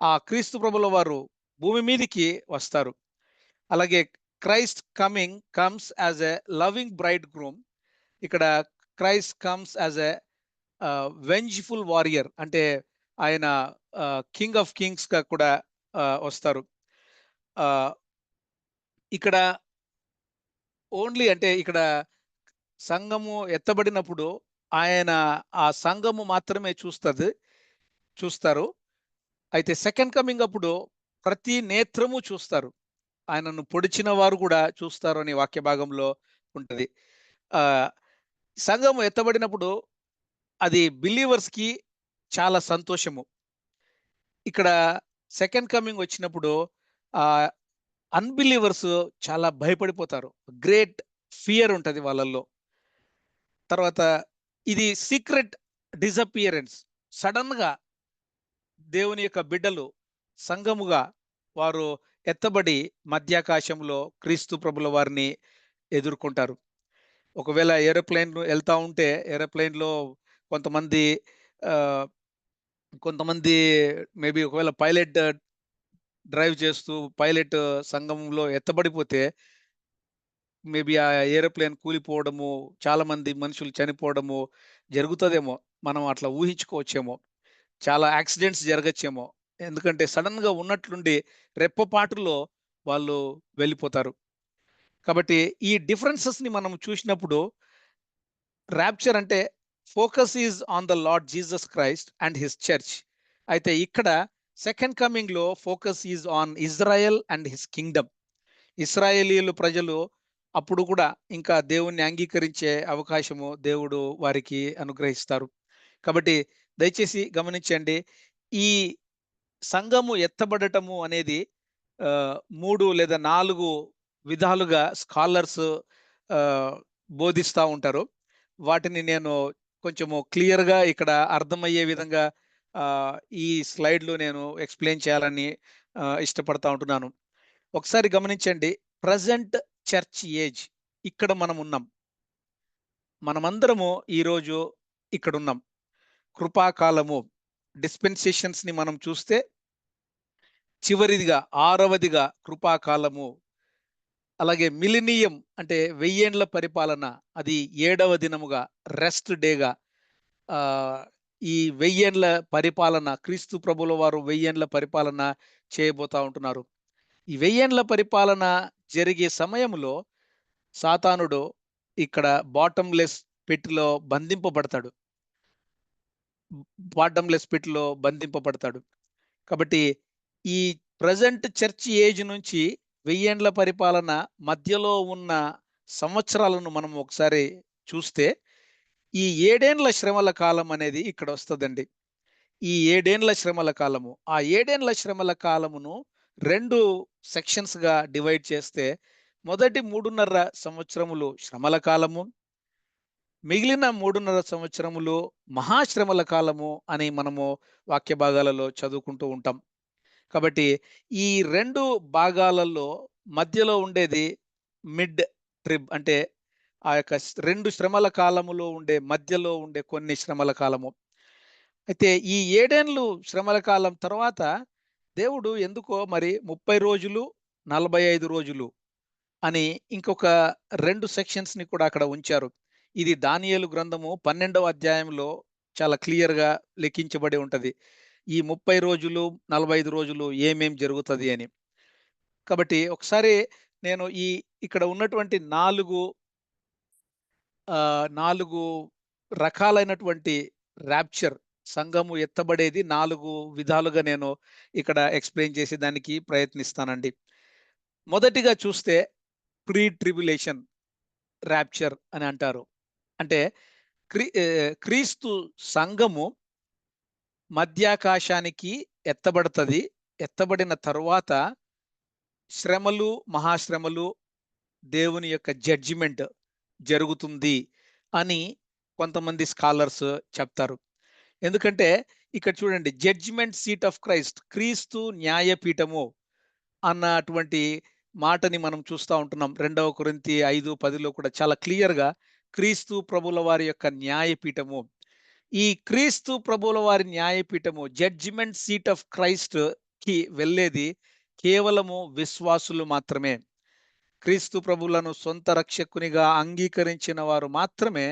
ఆ క్రీస్తు ప్రభుల వారు భూమి మీదికి వస్తారు. అలాగే Christ comes as a loving bridegroom. ఇక్కడ Christ comes as a vengeful warrior, అంటే ఆయన కింగ్ ఆఫ్ కింగ్స్ గా కూడా వస్తారు. ఇక్కడ ఓన్లీ అంటే ఇక్కడ సంఘము ఎత్తబడినప్పుడు ఆయన ఆ సంఘము మాత్రమే చూస్తారు. అయితే సెకండ్ కమింగ్ అప్పుడు ప్రతి నేత్రము చూస్తారు. ఆయనను పొడిచిన వారు కూడా చూస్తారు అని వాక్య భాగంలో ఉంటది. ఆ సంఘము ఎత్తబడినప్పుడు అది బిలీవర్స్ కి చాలా సంతోషము. ఇక్కడ సెకండ్ కమింగ్ వచ్చినప్పుడు ఆ అన్‌బిలీవర్స్ చాలా భయపడిపోతారు. గ్రేట్ ఫియర్ ఉంటది వాళ్ళల్లో. తర్వాత ఇది సీక్రెట్ డిసపియరెన్స్. సడెన్‌గా దేవుని యొక్క బిడ్డలు సంఘముగా వారు ఎత్తబడి మధ్యాకాశంలో క్రీస్తు ప్రభుల వారిని ఎదుర్కొంటారు. ఒకవేళ ఏరోప్లేన్ ఎళ్తా ఉంటే ఏరోప్లేన్‌లో కొంతమంది ఆహ్, కొంతమంది మేబీ ఒకవేళ పైలట్ డ్రైవ్ చేస్తూ పైలట్ సంఘంలో ఎత్తబడిపోతే మేబీ ఆ ఏరోప్లేన్ కూలిపోవడము, చాలా మంది మనుషులు చనిపోవడము జరుగుతదేమో. మనం అట్లా ఊహించుకోవచ్చేమో. చాలా యాక్సిడెంట్స్ జరగచ్చేమో. ఎందుకంటే సడెన్‌గా ఉన్నట్లుండి రెప్పపాటులో వాళ్ళు వెళ్ళిపోతారు. కాబట్టి ఈ డిఫరెన్సెస్‌ని మనం చూసినప్పుడు రాప్చర్ అంటే focus is on the Lord Jesus Christ and his church. అయితే ఇక్కడ సెకండ్ కమింగ్‌లో focus is on Israel and his kingdom. ఇశ్రాయేలీయులు ప్రజలు అప్పుడు కూడా ఇంకా దేవుణ్ణి అంగీకరించే అవకాశము దేవుడు వారికి అనుగ్రహిస్తారు. కాబట్టి దయచేసి గమనించండి. ఈ సంఘము ఎత్తబడటము అనేది 3 లేదా 4 విధాలుగా స్కాలర్స్ ఆహ్, బోధిస్తా ఉంటారు. వాటిని నేను కొంచెము క్లియర్‌గా ఇక్కడ అర్థమయ్యే విధంగా ఆహ్, ఈ స్లైడ్‌లో నేను ఎక్స్‌ప్లెయిన్ చేయాలని ఇష్టపడతా ఉంటున్నాను. ఒకసారి గమనించండి. ప్రెజెంట్ చర్చ్ ఏజ్ ఇక్కడ మనమున్నాం. మనమందరము ఈరోజు ఇక్కడున్నాం. కృపాకాలము డిస్పెన్సేషన్స్‌ని మనం చూస్తే చివరిదిగా 6వదిగా కృపాకాలము. అలాగే మిలినియం అంటే వెయ్యేండ్ల పరిపాలన అది 7వ దినముగా రెస్ట్ డేగా ఆహ్, ఈ వెయ్యేండ్ల పరిపాలన క్రీస్తు ప్రభుల వారు వెయ్యేండ్ల పరిపాలన చేయబోతా ఉంటున్నారు. ఈ వెయ్యేండ్ల పరిపాలన జరిగే సమయంలో సాతానుడు ఇక్కడ బాటమ్‌లెస్ పిట్‌లో బంధింపబడతాడు. బాటమ్‌లెస్ పిట్‌లో బంధింపబడతాడు. కాబట్టి ఈ ప్రెజెంట్ చర్చ్ ఏజ్ నుంచి వెయ్యేండ్ల పరిపాలన మధ్యలో ఉన్న సంవత్సరాలను మనం ఒకసారి చూస్తే, ఈ 7 శ్రమల కాలం అనేది ఇక్కడ వస్తదండి. ఈ 7 శ్రమల కాలము. ఆ 7 శ్రమల కాలమును 2 సెక్షన్స్‌గా డివైడ్ చేస్తే, మొదటి 3.5 సంవత్సరములు శ్రమల కాలము, మిగిలిన 3.5 సంవత్సరములు మహాశ్రమల కాలము అని మనము వాక్య భాగాలలో చదువుకుంటూ ఉంటాం. కాబట్టి ఈ 2 భాగాలలో మధ్యలో ఉండేది మిడ్ ట్రిబ్, అంటే ఆ యొక్క 2 శ్రమల కాలములో ఉండే మధ్యలో ఉండే కొన్ని శ్రమల కాలము. అయితే ఈ 7 శ్రమల కాలం తర్వాత దేవుడు ఎందుకో మరి 30 రోజులు, 45 రోజులు అని ఇంకొక 2 సెక్షన్స్‌ని కూడా అక్కడ ఉంచారు. ఇది దానియేలు గ్రంథము 12వ అధ్యాయంలో చాలా క్లియర్‌గా లెక్కించబడి ఉంటది. ఈ 30 రోజులు, 45 రోజులు ఏమేం జరుగుతది అని. కాబట్టి ఒకసారి నేను ఇక్కడ ఉన్నటువంటి 4 రకాలైనటువంటి ర్యాప్చర్ సంఘము ఎత్తబడేది 4 విధాలుగా నేను ఇక్కడ ఎక్స్‌ప్లెయిన్ చేసేదానికి ప్రయత్నిస్తానండి. మొదటిగా చూస్తే ప్రీ ట్రిబ్యులేషన్ ర్యాప్చర్ అని అంటారు. అంటే క్రీస్తు సంఘము మధ్యాకాశానికి ఎత్తబడతది. ఎత్తబడిన తరువాత శ్రమలు, మహాశ్రమలు, దేవుని యొక్క జడ్జిమెంట్ జరుగుతుంది అని కొంతమంది స్కాలర్స్ చెప్తారు. ఎందుకంటే ఇక్కడ చూడండి, 'జడ్జిమెంట్ సీట్ ఆఫ్ క్రైస్ట్' క్రీస్తు న్యాయపీఠము అన్నటువంటి 'జడ్జిమెంట్ సీట్ ఆఫ్ క్రైస్ట్' క్రీస్తు న్యాయపీఠము అన్నటువంటి 'జడ్జిమెంట్ సీట్ ఆఫ్ క్రైస్ట్' క్రీస్తు న్యాయపీఠము అన్నటువంటి 'జడ్జిమెంట్ సీట్ ఆఫ్ క్రైస్ట్' క్రీస్తు న్యాయపీఠము అన్నటువంటి మాటని మనం చూస్తా ఉంటున్నాం. 2 కొరింథీ 5:10 కూడా చాలా క్లియర్‌గా క్రీస్తు ప్రభుల వారి యొక్క న్యాయపీఠము. ఈ క్రీస్తు ప్రభువుల వారి న్యాయపీఠము, జడ్జిమెంట్ సీట్ ఆఫ్ క్రైస్ట్‌కి వెళ్ళేది కేవలము విశ్వాసులు మాత్రమే. క్రీస్తు ప్రభువులను సొంత రక్షకునిగా అంగీకరించిన వారు మాత్రమే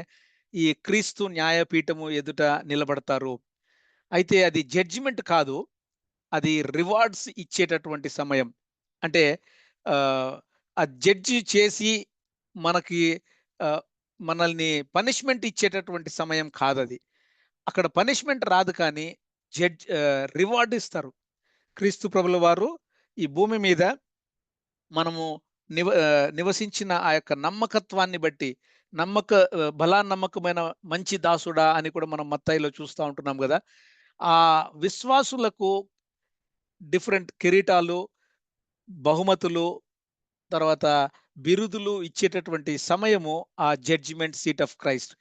ఈ క్రీస్తు న్యాయపీఠము ఎదుట నిలబడతారు. అయితే అది జడ్జిమెంట్ కాదు. అది రివార్డ్స్ ఇచ్చేటటువంటి సమయం. అంటే ఆహ్, ఆ జడ్జి చేసి మనకి ఆహ్, మనల్ని పనిష్మెంట్ ఇచ్చేటటువంటి సమయం కాదది. అక్కడ పనిష్మెంట్ రాదు కానీ రివార్డ్ ఇస్తారు. క్రీస్తు ప్రభుల వారు ఈ భూమి మీద మనము నివసించిన ఆ యొక్క నమ్మకత్వాన్ని బట్టి నమ్మకమైన మంచి దాసుడా అని కూడా మనం మత్తయిలో చూస్తా ఉంటున్నాం గదా! ఆ విశ్వాసులకు డిఫరెంట్ కిరీటాలు, బహుమతులు, తర్వాత బిరుదులు ఇచ్చేటటువంటి సమయము ఆ జడ్జిమెంట్ సీట్ ఆఫ్ క్రైస్ట్.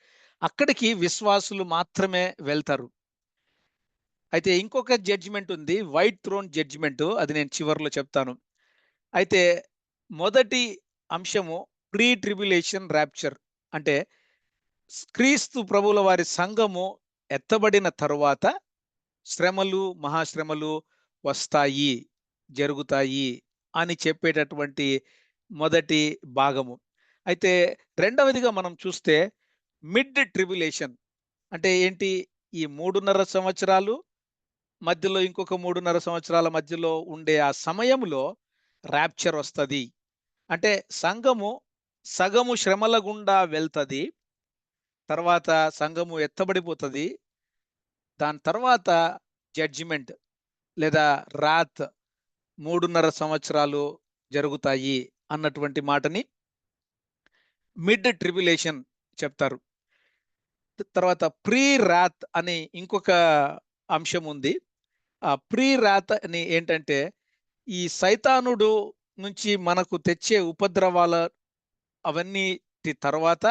అక్కడికి విశ్వాసులు మాత్రమే వెళ్తారు. అయితే ఇంకొక జడ్జిమెంట్ ఉంది. White throne judgement. అది నేను చివర్లో చెప్తాను. అయితే మొదటి అంశము ప్రీ ట్రిబ్యులేషన్ రాప్చర్. అంటే క్రీస్తు ప్రభువుల వారి సంఘము ఎత్తబడిన తరువాత శ్రమలు, మహాశ్రమలు వస్తాయి, జరుగుతాయి అని చెప్పేటటువంటి మొదటి భాగము. అయితే రెండవదిగా మనం చూస్తే మిడ్ ట్రిబ్యులేషన్ అంటే ఏంటి? ఈ 3:30 సంవత్సరాలు మధ్యలో ఇంకొక 3:30 సంవత్సరాల మధ్యలో ఉండే ఆ సమయంలో రాప్చర్ వస్తది. అంటే సంఘము సగము శ్రమల గుండా వెళ్తది. తర్వాత సంఘము ఎత్తబడిపోతది. దాని తర్వాత జడ్జిమెంట్ లేదా రాత్ 3:30 సంవత్సరాలు జరుగుతాయి అన్నటువంటి మాటని మిడ్ ట్రిబ్యులేషన్ చెప్తారు. తర్వాత ప్రీ రాత్ అని ఇంకొక అంశం ఉంది. ఆ ప్రీ రాత్ అని ఏంటంటే ఈ సైతానుడు నుంచి మనకు తెచ్చే ఉపద్రవాల అవన్నీటి తర్వాత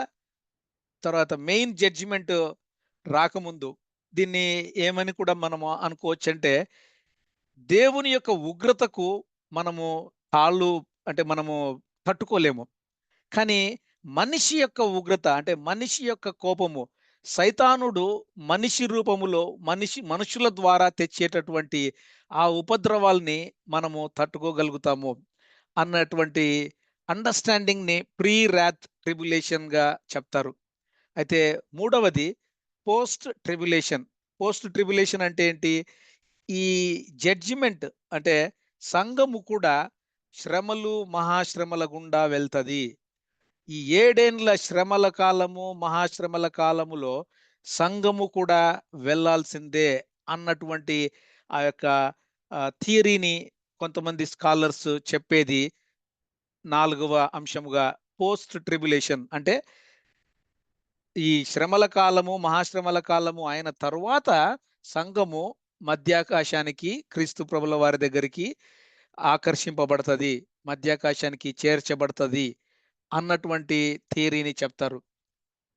మెయిన్ జడ్జిమెంట్ రాకముందు దీన్ని ఏమని కూడా మనము అనుకోవచ్చంటే దేవుని యొక్క ఉగ్రతకు మనము తాళ్ళు అంటే మనము తట్టుకోలేము. కానీ మనిషి యొక్క ఉగ్రత అంటే మనిషి యొక్క కోపము సైతానుడు మనిషి రూపములో మనుషుల ద్వారా తెచ్చేటటువంటి ఆ ఉపద్రవాల్ని మనము తట్టుకోగలుగుతాము అన్నటువంటి అండర్‌స్టాండింగ్‌ని ప్రీ రాత్ ట్రిబ్యులేషన్‌గా చెప్తారు. అయితే మూడవది పోస్ట్ ట్రిబ్యులేషన్. పోస్ట్ ట్రిబ్యులేషన్ అంటే ఏంటి? ఈ జడ్జిమెంట్ అంటే సంఘము కూడా శ్రమలు, మహాశ్రమల గుండా వెళ్తది. ఈ 7 ఏండ్ల శ్రమల కాలము, మహాశ్రమల కాలములో సంఘము కూడా వెళ్ళాల్సిందే అన్నటువంటి ఆ యొక్క థియరీని కొంతమంది స్కాలర్స్ చెప్పేది 4వ అంశముగా పోస్ట్ ట్రిబ్యులేషన్. అంటే ఈ శ్రమల కాలము, మహాశ్రమల కాలము అయిన తరువాత సంఘము మధ్యాకాశానికి క్రీస్తు ప్రభుల వారి దగ్గరికి ఆకర్షింపబడతది. మధ్యాకాశానికి చేర్చబడతది అన్నటువంటి థియరీని చెప్తారు.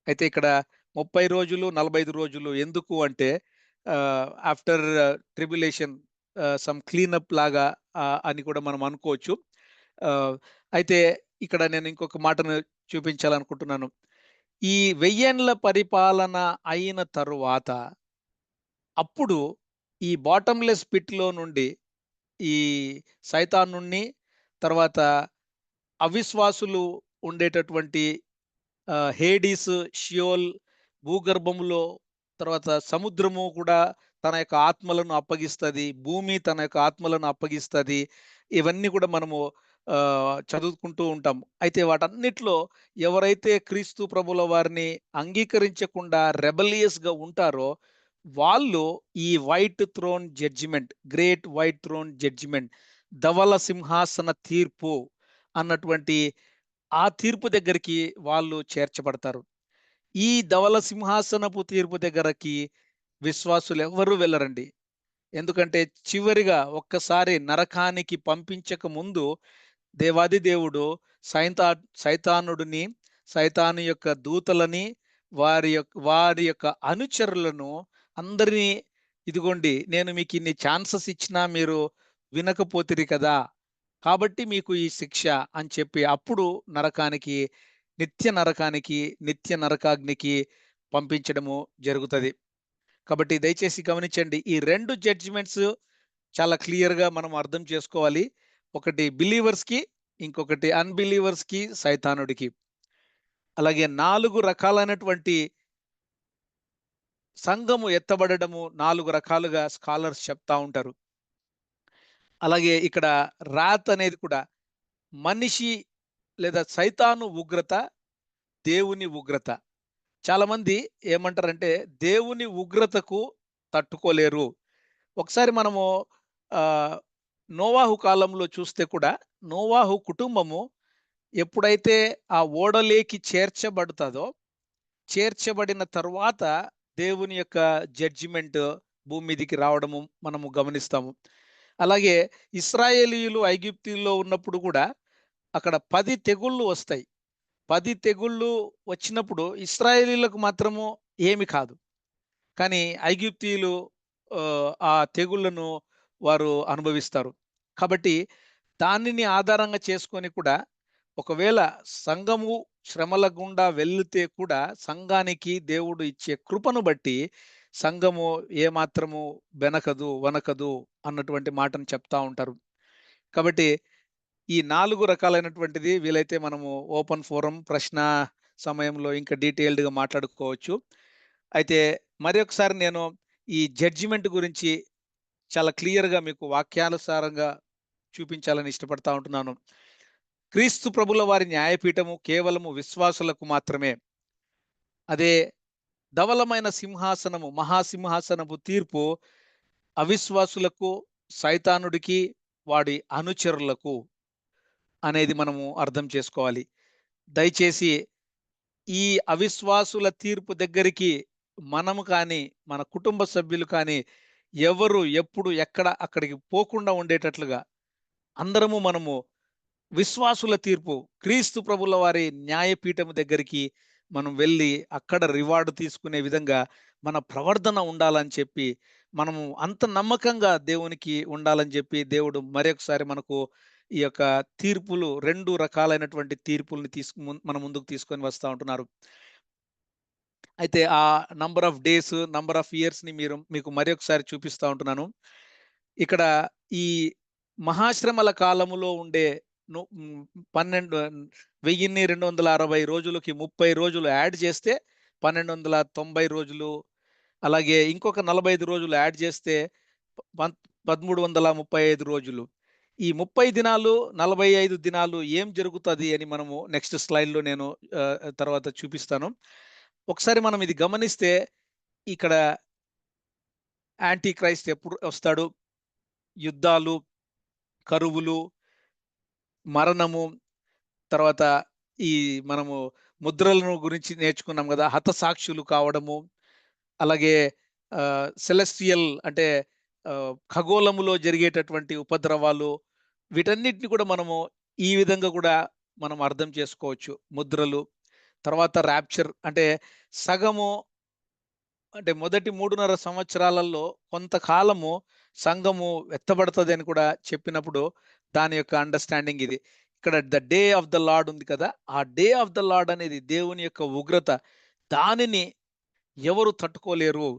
అయితే ఇక్కడ 30 రోజులు, 45 రోజులు ఎందుకు అంటే ఆఫ్టర్ ట్రిబ్యులేషన్ సమ్ క్లీనప్ లాగా అని కూడా మనం అనుకోవచ్చు. ఆహ్, అయితే ఇక్కడ నేను ఇంకొక మాటను చూపించాలనుకుంటున్నాను. ఈ 1000 ఏండ్ల పరిపాలన అయిన తరువాత అప్పుడు ఈ బాటమ్‌లెస్ పిట్‌లో నుండి ఈ సైతానుడిని తర్వాత అవిశ్వాసులు ఉండేటటువంటి హేడీస్, షియోల్, భూగర్భములో తర్వాత సముద్రము కూడా తన యొక్క ఆత్మలను అప్పగిస్తది. భూమి తన యొక్క ఆత్మలను అప్పగిస్తది. ఇవన్నీ కూడా మనము చదువుకుంటూ ఉంటాం. అయితే వాటన్నిటిలో ఎవరైతే క్రీస్తు ప్రభుల వారిని అంగీకరించకుండా రెబెలియస్‌గా ఉంటారో వాళ్ళు ఈ white throne judgment, great white throne judgment, ధవల సింహాసన తీర్పు అన్నటువంటి ఆ తీర్పు దగ్గరికి వాళ్ళు చేర్చబడతారు. ఈ ధవల సింహాసనపు తీర్పు దగ్గరకి విశ్వాసులు ఎవ్వరూ వెళ్ళరండి. ఎందుకంటే చివరిగా ఒక్కసారి నరకానికి పంపించక ముందు దేవాది దేవుడు సైతానుడిని, సైతాను యొక్క దూతలని, వారి యొక్క అనుచరులను అందరినీ ఇదిగోండి నేను మీకు ఇన్ని ఛాన్సెస్ ఇచ్చినా మీరు వినకపోతిరి కదా! కాబట్టి మీకు ఈ శిక్ష అని చెప్పి అప్పుడు నరకానికి, నరకానికి, నిత్య నరకాగ్నికి పంపించడము జరుగుతది. కాబట్టి దయచేసి గమనించండి. ఈ 2 జడ్జిమెంట్స్ చాలా క్లియర్‌గా మనం అర్థం చేసుకోవాలి. ఒకటి బిలీవర్స్‌కి, ఇంకొకటి అన్‌బిలీవర్స్‌కి, సైతానుడికి. అలాగే 4 రకాలైనటువంటి సంఘము ఎత్తబడడము 4 రకాలుగా స్కాలర్స్ చెప్తా ఉంటారు. అలాగే ఇక్కడ రాత్ అనేది కూడా మనిషి లేదా సైతాను ఉగ్రత, దేవుని ఉగ్రత. చాలామంది ఏమంటారంటే దేవుని ఉగ్రతకు తట్టుకోలేరు. ఒకసారి మనము ఆహ్, నోవాహు కాలంలో చూస్తే కూడా నోవాహు కుటుంబము ఎప్పుడైతే ఆ ఓడలేకి చేర్చబడతదో, చేర్చబడిన తరువాత దేవుని యొక్క జడ్జిమెంట్ భూమి మీదికి రావడము మనము గమనిస్తాము. అలాగే ఇశ్రాయేలీయులు ఐగుప్తులో ఉన్నప్పుడు కూడా అక్కడ 10 తెగుళ్ళు వస్తాయి. 10 తెగుళ్ళు వచ్చినప్పుడు ఇశ్రాయేలీయులకు మాత్రము ఏమి కాదు. కానీ ఐగుప్తీయులు ఆ తెగుళ్ళను వారు అనుభవిస్తారు. కాబట్టి దానిని ఆధారంగా చేసుకొని కూడా ఒకవేళ సంఘము శ్రమల గుండా వెళితే కూడా సంఘానికి దేవుడు ఇచ్చే కృపను బట్టి సంఘము ఏమాత్రము బెనకదు, వనకదు అన్నటువంటి మాటను చెప్తా ఉంటారు. కాబట్టి ఈ 4 రకాలైనటువంటిది వీలైతే మనము ఓపెన్ ఫోరం ప్రశ్న సమయంలో ఇంకా డీటెయిల్డ్‌గా మాట్లాడుకోవచ్చు. అయితే మరొకసారి నేను ఈ జడ్జిమెంట్ గురించి చాలా క్లియర్‌గా మీకు వాక్యానుసారంగా చూపించాలని ఇష్టపడతా ఉంటున్నాను. క్రీస్తు ప్రభుల వారి న్యాయపీఠము కేవలము విశ్వాసులకు మాత్రమే. అదే ధవలమైన సింహాసనము, మహాసింహాసనపు తీర్పు అవిశ్వాసులకు, సైతానుడికి, వాడి అనుచరులకు అనేది మనము అర్థం చేసుకోవాలి. దయచేసి ఈ అవిశ్వాసుల తీర్పు దగ్గరికి మనము కానీ, మన కుటుంబ సభ్యులు కానీ ఎవరు, ఎప్పుడు, ఎక్కడ అక్కడికి పోకుండా ఉండేటట్లుగా అందరము మనము విశ్వాసుల తీర్పు క్రీస్తు ప్రభుల వారి న్యాయపీఠం దగ్గరికి మనం వెళ్ళి అక్కడ రివార్డ్ తీసుకునే విధంగా మన ప్రవర్తన ఉండాలని చెప్పి మనము అంత నమ్మకంగా దేవునికి ఉండాలని చెప్పి దేవుడు మరొకసారి మనకు ఈ యొక్క తీర్పులు 2 రకాలైనటువంటి తీర్పుల్ని మన ముందుకు తీసుకొని వస్తా ఉంటున్నారు. అయితే ఆ number of days, number of ఇయర్స్‌ని మీకు మరొకసారి చూపిస్తా ఉంటున్నాను. ఇక్కడ ఈ మహాశ్రమల కాలములో ఉండే 12 1260 రోజులకి 30 రోజులు యాడ్ చేస్తే 1290 రోజులు. అలాగే ఇంకొక 45 రోజులు యాడ్ చేస్తే పం 1335 రోజులు. ఈ 30 దినాలు, 45 దినాలు ఏం జరుగుతది అని మనము నెక్స్ట్ స్లైడ్‌లో నేను తర్వాత చూపిస్తాను. ఒకసారి మనం ఇది గమనిస్తే ఇక్కడ యాంటీ క్రైస్ట్ ఎప్పుడు వస్తాడు? యుద్ధాలు, కరువులు, మరణము, తర్వాత ఈ మనము ముద్రలను గురించి నేర్చుకున్నాం గదా! హతసాక్షులు కావడము, అలాగే సెలెస్టియల్ అంటే ఖగోళములో జరిగేటటువంటి ఉపద్రవాలు, వీటన్నిటిని కూడా మనము ఈ విధంగా కూడా మనం అర్థం చేసుకోవచ్చు. ముద్రలు, తర్వాత ర్యాప్చర్ అంటే సగము అంటే మొదటి 3.5 సంవత్సరాలలో కొంతకాలము సంఘము ఎత్తబడతదని కూడా చెప్పినప్పుడు దాని యొక్క అండర్‌స్టాండింగ్ ఇది. ఇక్కడ the day of the lord ఉంది కదా! ఆ డే ఆఫ్ ద లార్డ్ అనేది దేవుని యొక్క ఉగ్రత. దానిని ఎవరు తట్టుకోలేరు.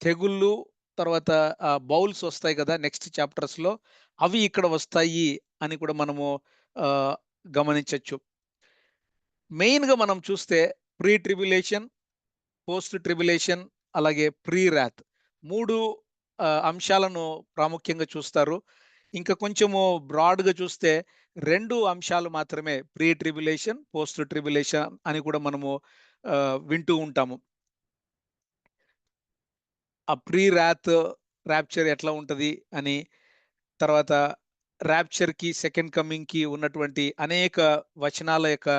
తెగుళ్ళు, తర్వాత బౌల్స్ వస్తాయి కదా! నెక్స్ట్ చాప్టర్స్‌లో అవి ఇక్కడ వస్తాయి అని కూడా మనము ఆహ్, గమనించొచ్చు. మెయిన్‌గా మనం చూస్తే ప్రీ ట్రిబ్యులేషన్, పోస్ట్ ట్రిబ్యులేషన్, అలాగే ప్రీ రాత్ 3 అంశాలను ప్రాముఖ్యంగా చూస్తారు. ఇంకా కొంచెము బ్రాడ్‌గా చూస్తే 2 అంశాలు మాత్రమే ప్రీ ట్రిబ్యులేషన్, పోస్ట్ ట్రిబ్యులేషన్ అని కూడా మనము వింటూ ఉంటాము. ఆ ప్రీ రాత్, రాప్చర్ ఎట్లా ఉంటది అని, తర్వాత రాప్చర్‌కి, సెకండ్ కమింగ్‌కి ఉన్నటువంటి అనేక వచనాల యొక్క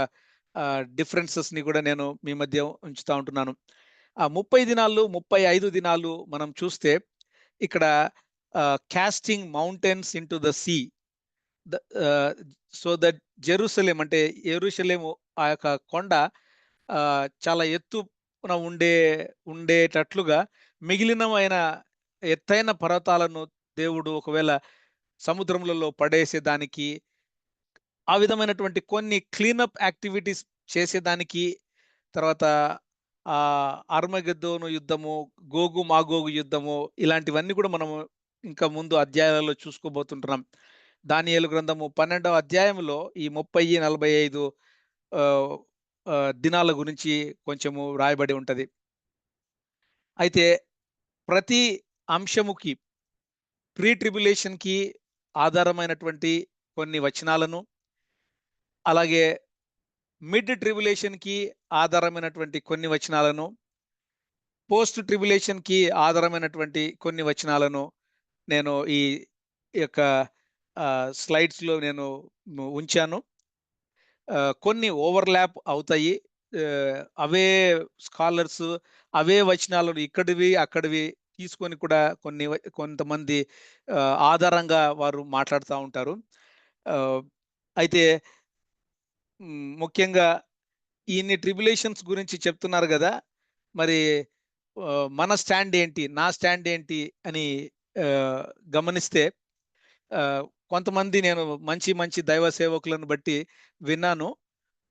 డిఫరెన్సెస్‌ని కూడా నేను మీ మధ్య ఉంచుతా ఉంటున్నాను. ఆ 30 దినాలు, 35 దినాలు మనం చూస్తే ఇక్కడ casting mountains into the sea. The ah, so that Jerusalem అంటే యెరూషలేము ఆ యొక్క కొండ చాలా ఎత్తున ఉండేటట్లుగా మిగిలినవైన ఎత్తైన పర్వతాలను దేవుడు ఒకవేళ సముద్రములలో పడేసేదానికి, ఆ విధమైనటువంటి కొన్ని క్లీనప్ యాక్టివిటీస్ చేసేదానికి, తర్వాత అర్మగెద్దోను యుద్ధము, గోగు మాగోగు యుద్ధము, ఇలాంటివన్నీ కూడా మనము ఇంకా ముందు అధ్యాయాలలో చూసుకోబోతుంటున్నాం. దానియేలు గ్రంథము 12వ అధ్యాయంలో ఈ 30, 45 ఆహ్, దినాల గురించి కొంచెము రాయబడి ఉంటది. అయితే ప్రతి అంశముకి ప్రీ ట్రిబ్యులేషన్‌కి ఆధారమైనటువంటి కొన్ని వచనాలను, అలాగే మిడ్ ట్రిబ్యులేషన్‌కి ఆధారమైనటువంటి కొన్ని వచనాలను, పోస్ట్ ట్రిబ్యులేషన్‌కి ఆధారమైనటువంటి కొన్ని వచనాలను నేను ఈ యొక్క స్లైడ్స్‌లో నేను ఉంచాను. కొన్ని ఓవర్‌లాప్ అవుతాయి. అవే స్కాలర్స్ అవే వచనాలను ఇక్కడివి, అక్కడివి తీసుకొని కూడా కొంతమంది ఆధారంగా వారు మాట్లాడుతా ఉంటారు. ఆహ్, అయితే ముఖ్యంగా ఇన్ని ట్రిబ్యులేషన్స్ గురించి చెప్తున్నారు గదా! మరి మన స్టాండ్ ఏంటి? నా స్టాండ్ ఏంటి? అని ఆహ్, గమనిస్తే ఆహ్, కొంతమంది నేను మంచి మంచి దైవ సేవకులను బట్టి విన్నాను.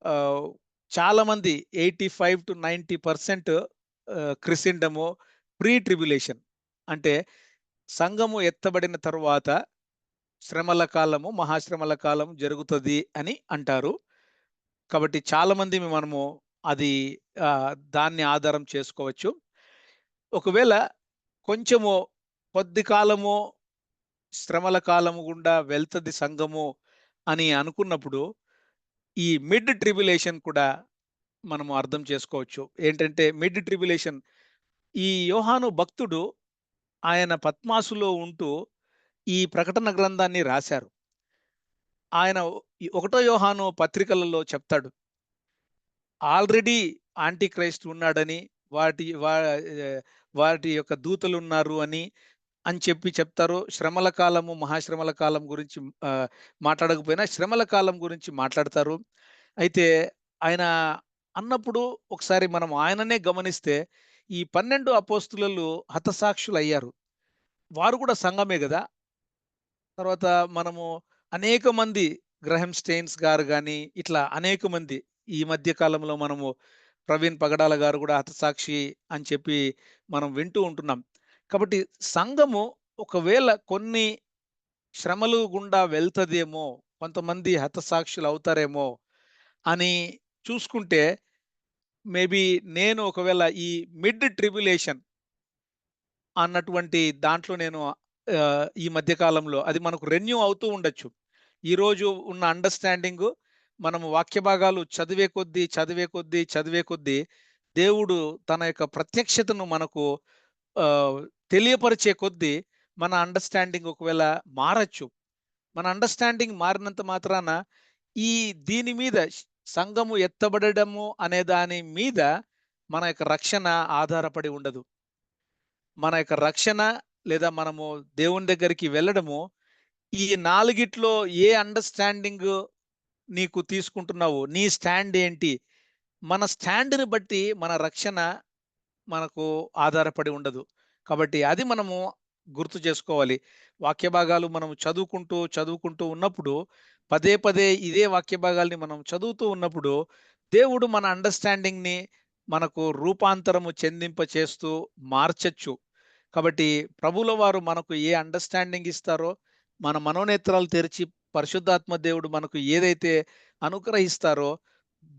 ఆహ్, చాలామంది 85-90% క్రిస్టియన్‌డము ప్రీ ట్రిబ్యులేషన్. అంటే సంఘము ఎత్తబడిన తరువాత శ్రమల కాలము, మహాశ్రమల కాలం జరుగుతది అని అంటారు. కాబట్టి చాలామంది మనము అది దాన్ని ఆధారం చేసుకోవచ్చు. ఒకవేళ కొంచెము కొద్ది కాలము శ్రమల కాలము గుండా వెళ్తది సంఘము అని అనుకున్నప్పుడు, ఈ మిడ్ ట్రిబ్యులేషన్ కూడా మనము అర్థం చేసుకోవచ్చు. ఏంటంటే మిడ్ ట్రిబ్యులేషన్ ఈ యోహాను భక్తుడు ఆయన పత్మాసులో ఉంటూ ఈ ప్రకటన గ్రంథాన్ని రాశారు. ఆయన ఈ ఒకటో యోహాను పత్రికలలో చెప్తాడు. ఆల్రెడీ యాంటీ క్రైస్ట్ ఉన్నాడని, వాటి వా ఆహ్, వాటి యొక్క దూతలున్నారు అని చెప్పి చెప్తారు. శ్రమల కాలము, మహాశ్రమల కాలం గురించి మాట్లాడకపోయినా శ్రమల కాలం గురించి మాట్లాడతారు. అయితే ఆయన అన్నప్పుడు ఒకసారి మనం ఆయననే గమనిస్తే, ఈ 12 అపోస్తులు హతసాక్షులయ్యారు. వారు కూడా సంఘమే గదా! తర్వాత మనము అనేక మంది గ్రహం స్టెయిన్స్ గారు గాని, ఇట్లా అనేక మంది ఈ మధ్య కాలంలో మనము ప్రవీణ్ పగడాల గారు కూడా హతసాక్షి అని చెప్పి మనం వింటూ ఉంటున్నాం. కాబట్టి సంఘము ఒకవేళ కొన్ని శ్రమలు గుండా వెళ్తదేమో, కొంతమంది హతసాక్షులు అవుతారేమో అని చూసుకుంటే, మేబీ నేను ఒకవేళ ఈ మిడ్ ట్రిబ్యులేషన్ అన్నటువంటి దాంట్లో నేను ఈ మధ్య కాలంలో అది మనకు రెన్యూ అవుతూ ఉండొచ్చు. ఈరోజు ఉన్న అండర్‌స్టాండింగు మనము వాక్య భాగాలు చదివే కొద్దీ, చదివే కొద్దీ, చదివే కొద్దీ దేవుడు తన యొక్క ప్రత్యక్షతను మనకు ఆహ్, తెలియపరిచే కొద్దీ మన అండర్‌స్టాండింగ్ ఒకవేళ మారచ్చు. మన అండర్‌స్టాండింగ్ మారినంత మాత్రాన ఈ దీని మీద సంఘము ఎత్తబడడము అనే దాని మీద మన యొక్క రక్షణ ఆధారపడి ఉండదు. మన యొక్క రక్షణ లేదా మనము దేవుని దగ్గరికి వెళ్ళడము, ఈ నాలుగిట్లో ఏ అండర్‌స్టాండింగ్ నీకు తీసుకుంటున్నావు? నీ స్టాండ్ ఏంటి? మన స్టాండ్‌ని బట్టి మన రక్షణ మనకు ఆధారపడి ఉండదు. కాబట్టి అది మనము గుర్తు చేసుకోవాలి. వాక్య భాగాలు మనం చదువుకుంటూ, చదువుకుంటూ ఉన్నప్పుడు పదే, పదే ఇదే వాక్య భాగాల్ని మనం చదువుతూ ఉన్నప్పుడు దేవుడు మన అండర్‌స్టాండింగ్‌ని మనకు రూపాంతరము చెందింప చేస్తూ మార్చొచ్చు. కాబట్టి ప్రభువుల వారు మనకు ఏ అండర్‌స్టాండింగ్ ఇస్తారో, మన మనోనేత్రాలు తెరిచి పరిశుద్ధాత్మ దేవుడు మనకు ఏదైతే అనుగ్రహిస్తారో,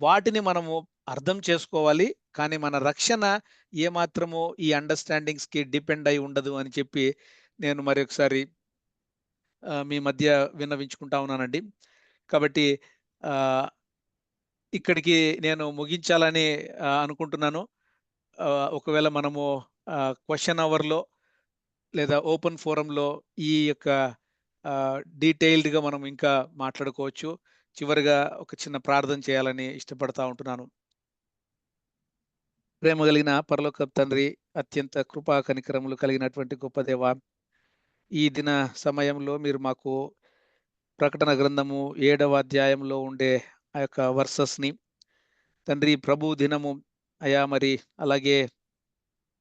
వాటిని మనము అర్థం చేసుకోవాలి. కానీ మన రక్షణ ఏమాత్రము ఈ అండర్‌స్టాండింగ్స్‌కి డిపెండ్ అయి ఉండదు అని చెప్పి నేను మరొకసారి మీ మధ్య విన్నవించుకుంటా ఉన్నానండి. కాబట్టి ఆహ్, ఇక్కడికి నేను ముగించాలని అనుకుంటున్నాను. ఒకవేళ మనము క్వెషన్ అవర్‌లో లేదా ఓపెన్ ఫోరమ్‌లో ఈ యొక్క డీటెయిల్డ్‌గా మనం ఇంకా మాట్లాడుకోవచ్చు. చివరగా ఒక చిన్న ప్రార్థన చేయాలని ఇష్టపడతా ఉంటున్నాను. ప్రేమ కలిగిన పరలోకపు తండ్రి, అత్యంత కృపా కనికరములు కలిగినటువంటి గొప్ప దేవ, ఈ దిన సమయంలో మీరు మాకు ప్రకటన గ్రంథము 7వ అధ్యాయంలో ఉండే ఆ యొక్క వర్సెస్‌ని తండ్రి ప్రభు దినము అయా మరి అలాగే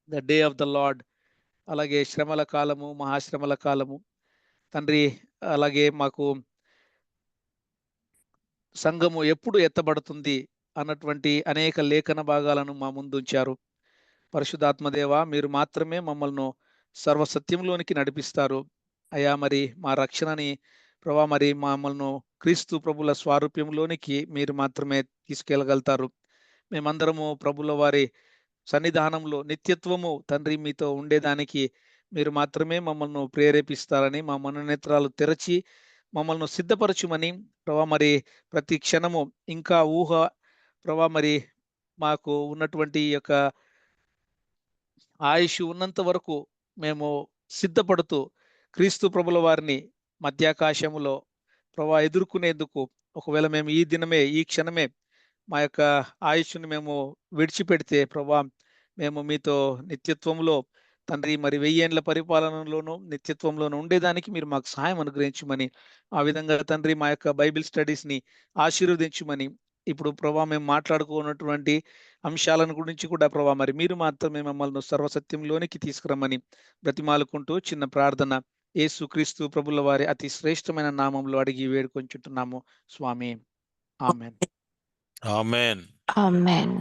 the day of the lord అలాగే శ్రమల కాలము, మహాశ్రమల కాలము తండ్రి అలాగే మాకు సంఘము ఎప్పుడు ఎత్తబడుతుంది అన్నటువంటి అనేక లేఖన భాగాలను మా ముందుంచారు. పరిశుద్ధాత్మదేవ, మీరు మాత్రమే మమ్మల్ని సర్వసత్యంలోనికి నడిపిస్తారు. అయ్యా, మరి మా రక్షణని ప్రభా మరి మమ్మల్ని క్రీస్తు ప్రభుల స్వారూప్యంలోనికి మీరు మాత్రమే తీసుకెళ్ళగలుగుతారు. మేమందరము ప్రభుల వారి సన్నిధానంలో నిత్యత్వము తండ్రి మీతో ఉండేదానికి మీరు మాత్రమే మమ్మల్ని ప్రేరేపిస్తారని మా మనోనేత్రాలు తెరచి మమ్మల్ని సిద్ధపరచుమని ప్రభా మరి ప్రతి క్షణము ఇంకా ఊహ ప్రభా మరి మాకు ఉన్నటువంటి ఈ యొక్క ఆయుష్ ఉన్నంత వరకు మేము సిద్ధపడుతూ క్రీస్తు ప్రభుల వారిని మధ్యాకాశములో ప్రభా ఎదుర్కొనేందుకు ఒకవేళ మేము ఈ దినమే ఈ క్షణమే మా యొక్క ఆయుష్ని మేము విడిచిపెడితే ప్రభా మేము మీతో నిత్యత్వంలో తండ్రి మరి 1000 ఏండ్ల పరిపాలనలోను నిత్యత్వంలోను ఉండేదానికి మీరు మాకు సహాయం అనుగ్రహించమని, ఆ విధంగా తండ్రి మా యొక్క బైబిల్ స్టడీస్ని ఆశీర్వదించమని, ఇప్పుడు ప్రభా మేము మాట్లాడుకున్నటువంటి అంశాలను గురించి కూడా ప్రభా మరి మీరు మాత్రమే మమ్మల్ని సర్వసత్యంలోనికి తీసుకురమ్మని బ్రతిమాలుకుంటూ చిన్న ప్రార్థన యేసుక్రీస్తు ప్రభుల వారి అతి శ్రేష్టమైన నామంలో అడిగి వేడుకొంచుంటున్నాము స్వామి. ఆమెన్. ఆమేన్. ఆమేన్.